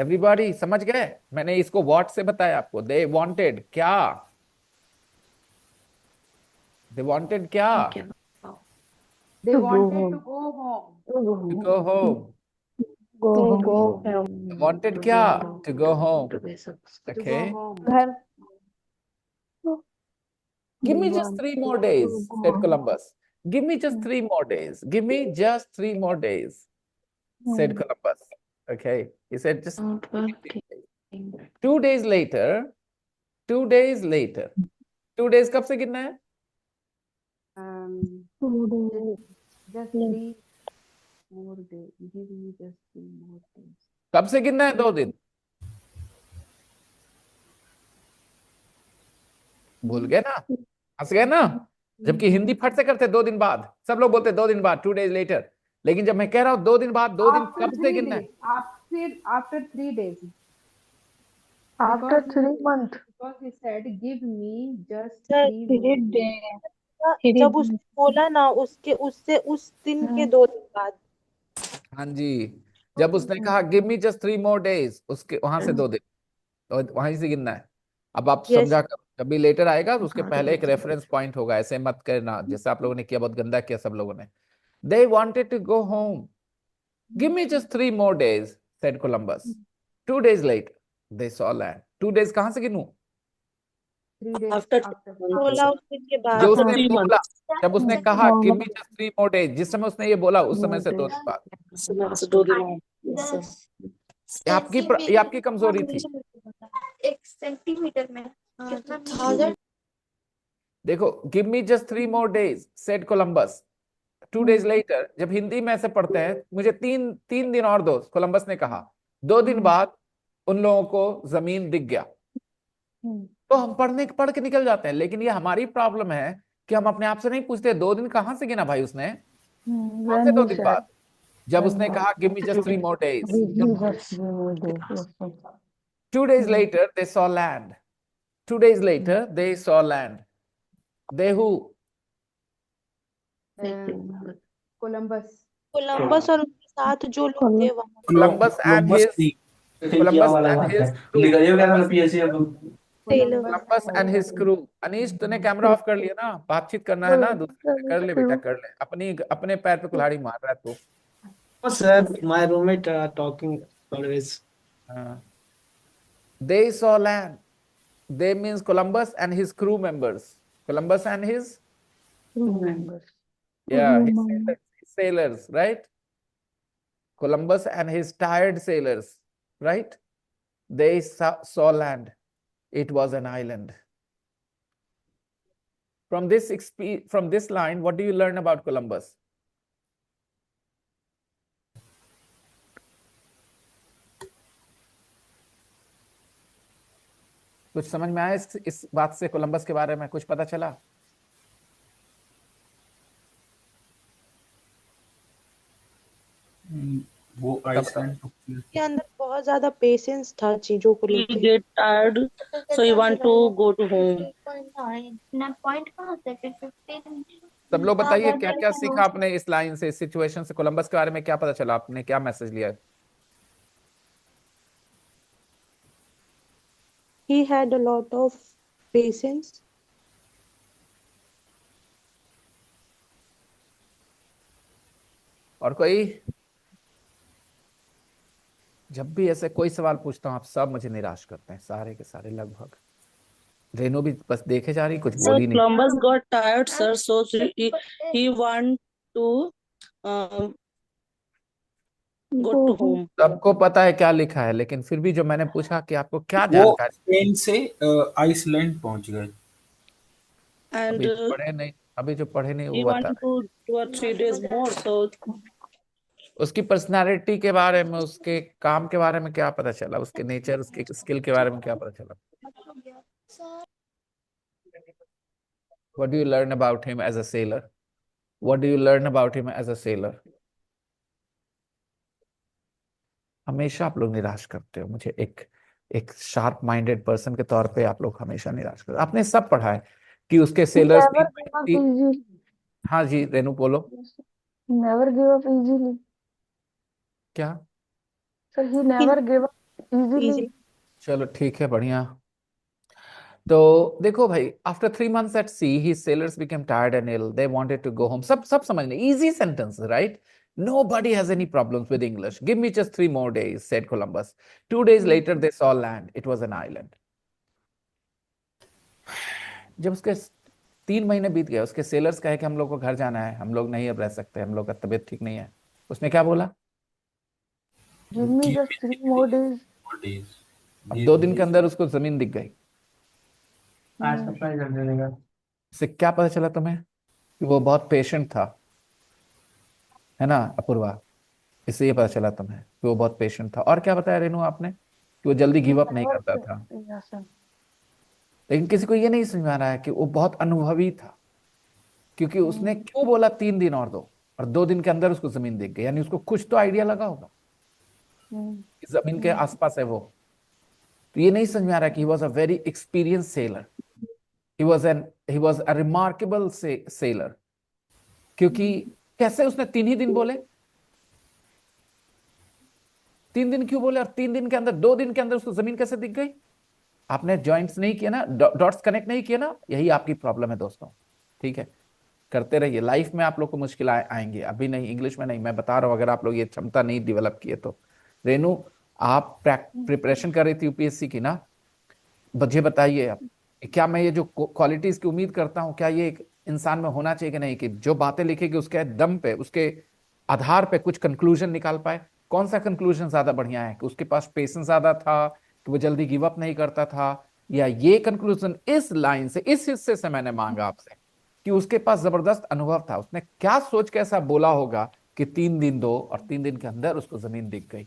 Everybody समझ गए? मैंने इसको what से बताया आपको. They wanted क्या? They wanted क्या? Okay. They To go wanted to home. go home. To go To home. go home. Go To home. go home. They wanted To क्या? go To go home. To be successful. To go Okay. home. Have Give they me just 3 wanted more to days, go said home. Columbus. Give me just 3 more days. Give me just 3 more days, said Columbus. Okay. He said just Not give me working. 3 days. 2 days later, 2 days later. 2 days कब से गिनना है? Um, 2 days just later. 3 more days. Give me just 3 more days. कब से गिनना है 2 दिन? भूल गए ना? हंस गए ना? जबकि हिंदी फट से करते 2 दिन बाद. सब लोग बोलते 2 दिन बाद, 2 days later. लेकिन जब मैं कह रहा हूं 2 दिन बाद, 2 दिन After कब से 3 गिनना है? days. After 3 days. After Because 3 months. because he said, give me just Sir, 3 more days. जब उसने बोला ना उसके उससे उस दिन के 2 दिन बाद. हाँ जी. जब उसने कहा give me just 3 more days, उसके वहां से 2 दिन. तो वहीं से गिनना है. अब आप Yes. समझा करो. जब भी लेटर आएगा तो उसके पहले एक रेफरेंस पॉइंट होगा. ऐसे मत करना जैसे आप लोगों ने किया. बहुत गंदा किया सब लोगों ने. They wanted to go home. Give me just 3 more days, said Columbus. 2 days later, they saw land. 2 days कहां से गिनूं? 3 days After after. 3 months. बोला उस दिन के बाद. जो After उसने 3 बोला, months. जब उसने कहा give me just 3 more days, जिस समय उसने ये बोला उस समय से 2 दिन बाद. समय से 2 दिन बाद. Yes, sir. ये आपकी कमजोरी थी. 1 सेंटीमीटर में कितना देखो, give me just 3 more days, said Columbus. 2 days later, जब हिंदी में ऐसे पढ़ते हैं, मुझे तीन दिन और दो, कोलंबस ने कहा. 2 दिन बाद उन लोगों को जमीन दिख गया. तो हम पढ़ के निकल जाते हैं. लेकिन ये हमारी प्रॉब्लम है कि हम अपने आप से नहीं पूछते 2 दिन कहां से गिना भाई उसने? कौन से 2 दिन बाद? जब उसने कहा give me just 3 more days. 2 days later they saw land. 2 days later they saw land. They who? Columbus. Columbus और उसके साथ जो लोग थे वहां. Columbus and his crew. Sailor. Columbus and his crew. Anish तूने कैमरा ऑफ कर लिया ना? बातचीत करना है ना दूसरे से. कर ले बेटा, कर ले. अपने पैर पे कुल्हाड़ी मार रहा है तू. Oh, sir, my roommate talking always. They saw land. They means Columbus and his crew members. Columbus and his his sailors, right? Columbus and his tired sailors, right? They saw land. It was an island. From this line, what do you learn about Columbus? कुछ समझ में आया इस बात से? Columbus के बारे में कुछ पता चला? वो तब बताओ। आइसलैंड के अंदर बहुत ज्यादा पेशेंस था चीजों को He लेके। get tired, so he want to go to home. Point कहाँ से फिर 15? सब लोग बताइए क्या क्या सीखा हाँ, आपने इस लाइन से, इस सिचुएशन से, कोलंबस के बारे में क्या पता चला, आपने क्या मैसेज लिया? He had a lot of patience. और कोई? जब भी ऐसे कोई सवाल पूछता हूँ आप सब मुझे निराश करते हैं, सारे के सारे लगभग। रेनू भी बस देखे जा रही, कुछ Sir, बोली नहीं। Columbus got tired, sir, so he want to um, go to home. सबको पता है क्या लिखा है, लेकिन फिर भी जो मैंने पूछा कि आपको क्या वो जानकारी। स्पेन से आइसलैंड पहुंच गए। And अभी जो पढ़े नहीं, अभी जो पढ़े नहीं he वो want बता to रहे। do 2 or 3 days more, so उसकी पर्सनालिटी के बारे में, उसके काम के बारे में क्या पता चला, उसके नेचर, उसके स्किल के बारे में क्या पता चला? What do you learn about him as a sailor? What do you learn about him as a sailor? हमेशा आप लोग निराश करते हो मुझे, एक एक शार्प माइंडेड पर्सन के तौर पे आप लोग हमेशा निराश करते हो। आपने सब पढ़ा है कि उसके He sellers never give up easily. हाँ जी रेनू बोलो। He never give up easily. क्या? So he He never give up easily. easily. चलो ठीक है, बढ़िया। तो देखो भाई, after 3 months at sea the sailors became tired and ill, they wanted to go home. सब सब समझने, easy sentence right. Nobody has any problems with English. Give me just 3 more days, said Columbus. 2 days later, they saw land. It was an island. जब उसके 3 महीने बीत गए, उसके sellers कहे कि हम लोग को घर जाना है, हम लोग नहीं अब रह सकते, हम लोग का तबीयत ठीक नहीं है। उसने क्या बोला? Give me Give just me 3 more days. 3 more days. अब Give 2 दिन me के अंदर उसको जमीन दिख गई। आज सप्लाई कर देगा। इससे क्या पता चला तुम्हें? कि वो बहुत पेशेंट था, है ना अपूर्वा? इससे ये पता चला तुम्हें कि वो बहुत पेशेंट था। और क्या बताया रेनू आपने? कि वो जल्दी He गिव अप नहीं never. करता था। Yes, sir. लेकिन किसी को ये नहीं समझ में आ रहा है कि वो बहुत अनुभवी था, क्योंकि उसने Hmm. क्यों बोला 3 दिन और दो, और 2 दिन के अंदर उसको जमीन दिख गई। यानी उसको कुछ तो आइडिया लगा होगा Hmm. कि जमीन के आसपास है वो। तो ये नहीं समझ में आ रहा कि ही was a very experience seller, he was a remarkable seller. क्योंकि कैसे उसने 3 ही दिन बोले? 3 दिन क्यों बोले, और 3 दिन के अंदर, 2 दिन के अंदर उसको जमीन कैसे दिख गई? आपने जॉइंट्स नहीं किए ना, डॉट्स कनेक्ट नहीं किए ना, यही आपकी प्रॉब्लम है दोस्तों। ठीक है, करते रहिए। लाइफ में आप लोग को मुश्किल आएंगी, अभी नहीं, इंग्लिश में नहीं, मैं बता रहा हूं। अगर आप लोग ये क्षमता नहीं डेवलप किए तो। रेनू, आप प्रिपरेशन कर रही थी यूपीएससी की ना, मुझे बताइए आप, क्या मैं ये जो क्वालिटीज की उम्मीद करता हूं, क्या ये एक इंसान में होना चाहिए कि नहीं, कि जो बातें लिखेगी उसके दम पे, उसके आधार पे कुछ कंक्लूजन निकाल पाए? कौन सा कंक्लूजन ज्यादा बढ़िया है, कि उसके पास पेशेंस ज्यादा था, कि वो जल्दी गिव अप नहीं करता था, या ये कंक्लूजन इस लाइन से, इस हिस्से से मैंने मांगा आपसे कि उसके पास जबरदस्त अनुभव था, उसने क्या सोच के ऐसा बोला होगा कि 3 दिन दो और 3 दिन के अंदर उसको जमीन दिख गई?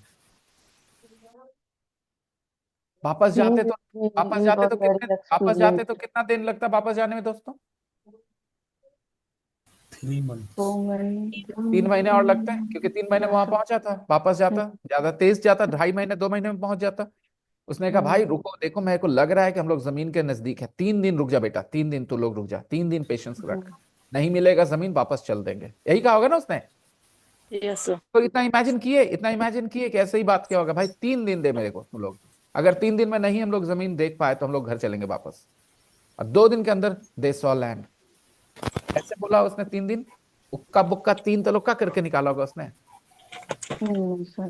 वापस He जाते तो, he was very वापस जाते experienced. तो कितना दिन लगता वापस जाने में दोस्तों? 3 months. So many. 3 महीने और लगते हैं, क्योंकि 3 महीने Yes, वहां sir. पहुंच जाता, वापस जाता, Hmm. ज्यादा तेज जाता, 2.5 महीने 2 महीने में पहुंच जाता। उसने कहा भाई Hmm. रुको, देखो मेरे को लग रहा है कि हम लोग जमीन के नजदीक है, 3 दिन रुक जा बेटा, 3 दिन तू लोग रुक जा, 3 दिन पेशेंस रख, Hmm. नहीं मिलेगा जमीन वापस चल देंगे, यही कहा होगा ना उसने? yes, sir. तो इतना इमेजिन किए कि ऐसे ही बात क्या होगा, भाई 3 दिन दे मेरे को तुम लोग, अगर 3 दिन में नहीं हम लोग जमीन देख पाए तो हम लोग घर चलेंगे वापस। और 2 दिन के अंदर दे सॉ लैंड, ऐसे बोला उसने। 3 दिन, उक्का बुक्का 3 तलुक्का करके निकाला होगा उसने। Hmm, sir.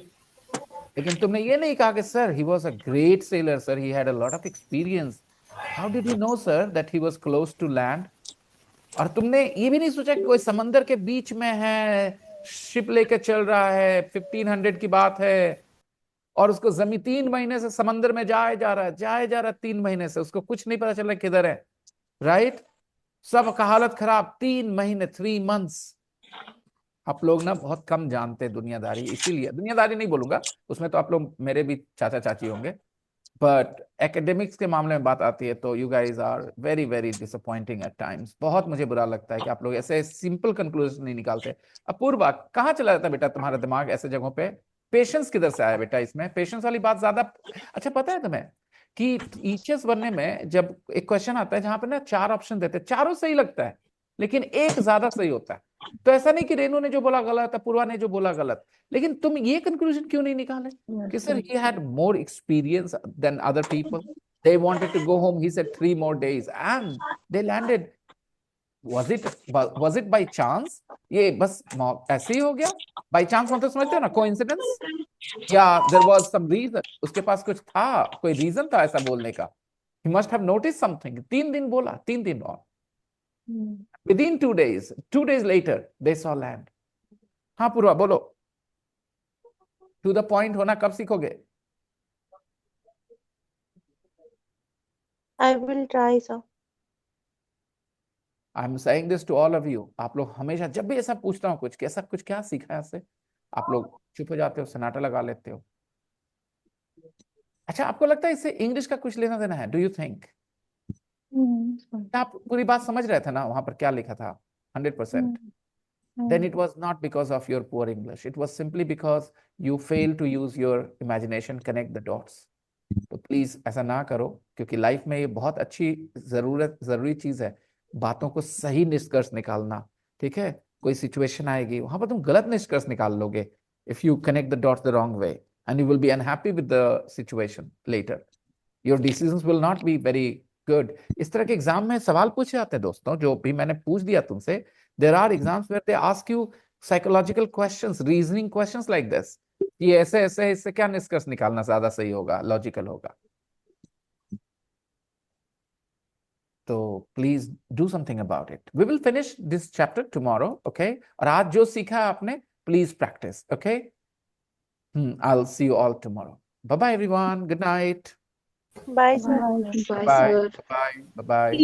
लेकिन तुमने ये नहीं कहा कि sir he was a great sailor, sir he had a lot of experience, how did you know sir that he was close to land? और तुमने ये भी नहीं सोचा कि कोई समंदर के बीच में है, शिप लेके चल रहा है, 1500 की बात है, और उसको जमीन 3 महीने से समंदर में जाए जा रहा है, 3 महीने से उसको कुछ नहीं पता चल रहा किधर है, राइट? सबका हालत खराब, 3 महीने, 3 मंथ्स। आप लोग ना बहुत कम जानते हैं दुनियादारी, इसीलिए, दुनियादारी नहीं बोलूंगा, उसमें तो आप लोग मेरे भी चाचा चाची होंगे, बट एकेडमिक्स के मामले में बात आती है तो you guys are very very disappointing at times. बहुत मुझे बुरा लगता है कि आप लोग ऐसे सिंपल कंक्लूजन नहीं निकालते। अपूर्वा, कहाँ चला जाता बेटा तुम्हारा दिमाग ऐसे जगहों पे? पेशेंस किधर से आया बेटा इसमें? पेशेंस वाली बात ज्यादा। अच्छा पता है तुम्हें कि टीचर्स बनने में जब एक क्वेश्चन आता है जहां पे ना 4 ऑप्शन देते हैं, चारों सही लगता है लेकिन एक ज्यादा सही होता है, तो ऐसा नहीं कि रेनू ने जो बोला गलत है, पूर्वा ने जो बोला गलत, लेकिन तुम ये कंक्लूजन क्यों नहीं निकाले कि sir he had more experience than other people, they wanted to go home, he said 3 more days and they landed. was it by chance? ये बस ऐसे ही हो गया? बाई चांस मतलब समझते हो ना, कोइंसिडेंस, या देयर वाज सम रीजन, उसके पास कुछ था, कोई रीजन था ऐसा बोलने का। He must have notice something. 3 दिन बोला, 3 दिन और within 2 days, 2 days later they saw land. हाँ पूर्वा बोलो, टू द पॉइंट होना कब सीखोगे? I will try, sir. I am saying this to all of you. आप लोग हमेशा जब भी ऐसा पूछता हूँ कुछ, कैसा कुछ क्या सीखा है इससे, आप लोग चुप हो जाते हो, सन्नाटा लगा लेते हो। अच्छा आपको लगता है इससे इंग्लिश का कुछ लेना देना है? Do you think? आप पूरी बात समझ रहे थे ना वहां पर क्या लिखा था? 100%? Then it was not because of your poor English. It was simply because you failed to use your imagination, connect the dots. तो प्लीज ऐसा ना करो, क्योंकि लाइफ में ये बहुत अच्छी जरूरी चीज है, बातों को सही निष्कर्ष निकालना। ठीक है, कोई सिचुएशन आएगी वहां पर तुम गलत निष्कर्ष निकाल लोगे, if you connect the dots the wrong way, and you will be unhappy with the situation later. Your decisions will not be very good. इस तरह के एग्जाम में सवाल पूछे जाते हैं दोस्तों, जो भी मैंने पूछ दिया तुमसे। There are exams where they ask you psychological questions, reasoning questions like this, ये ऐसे ऐसे, इससे क्या निष्कर्ष निकालना ज्यादा सही होगा, लॉजिकल होगा। तो please do something about it. We will finish this chapter tomorrow, okay? और आज जो सीखा आपने please practice, okay? I will see you all tomorrow. Bye bye everyone, good night. Bye, sir. Bye, bye sir. Bye bye.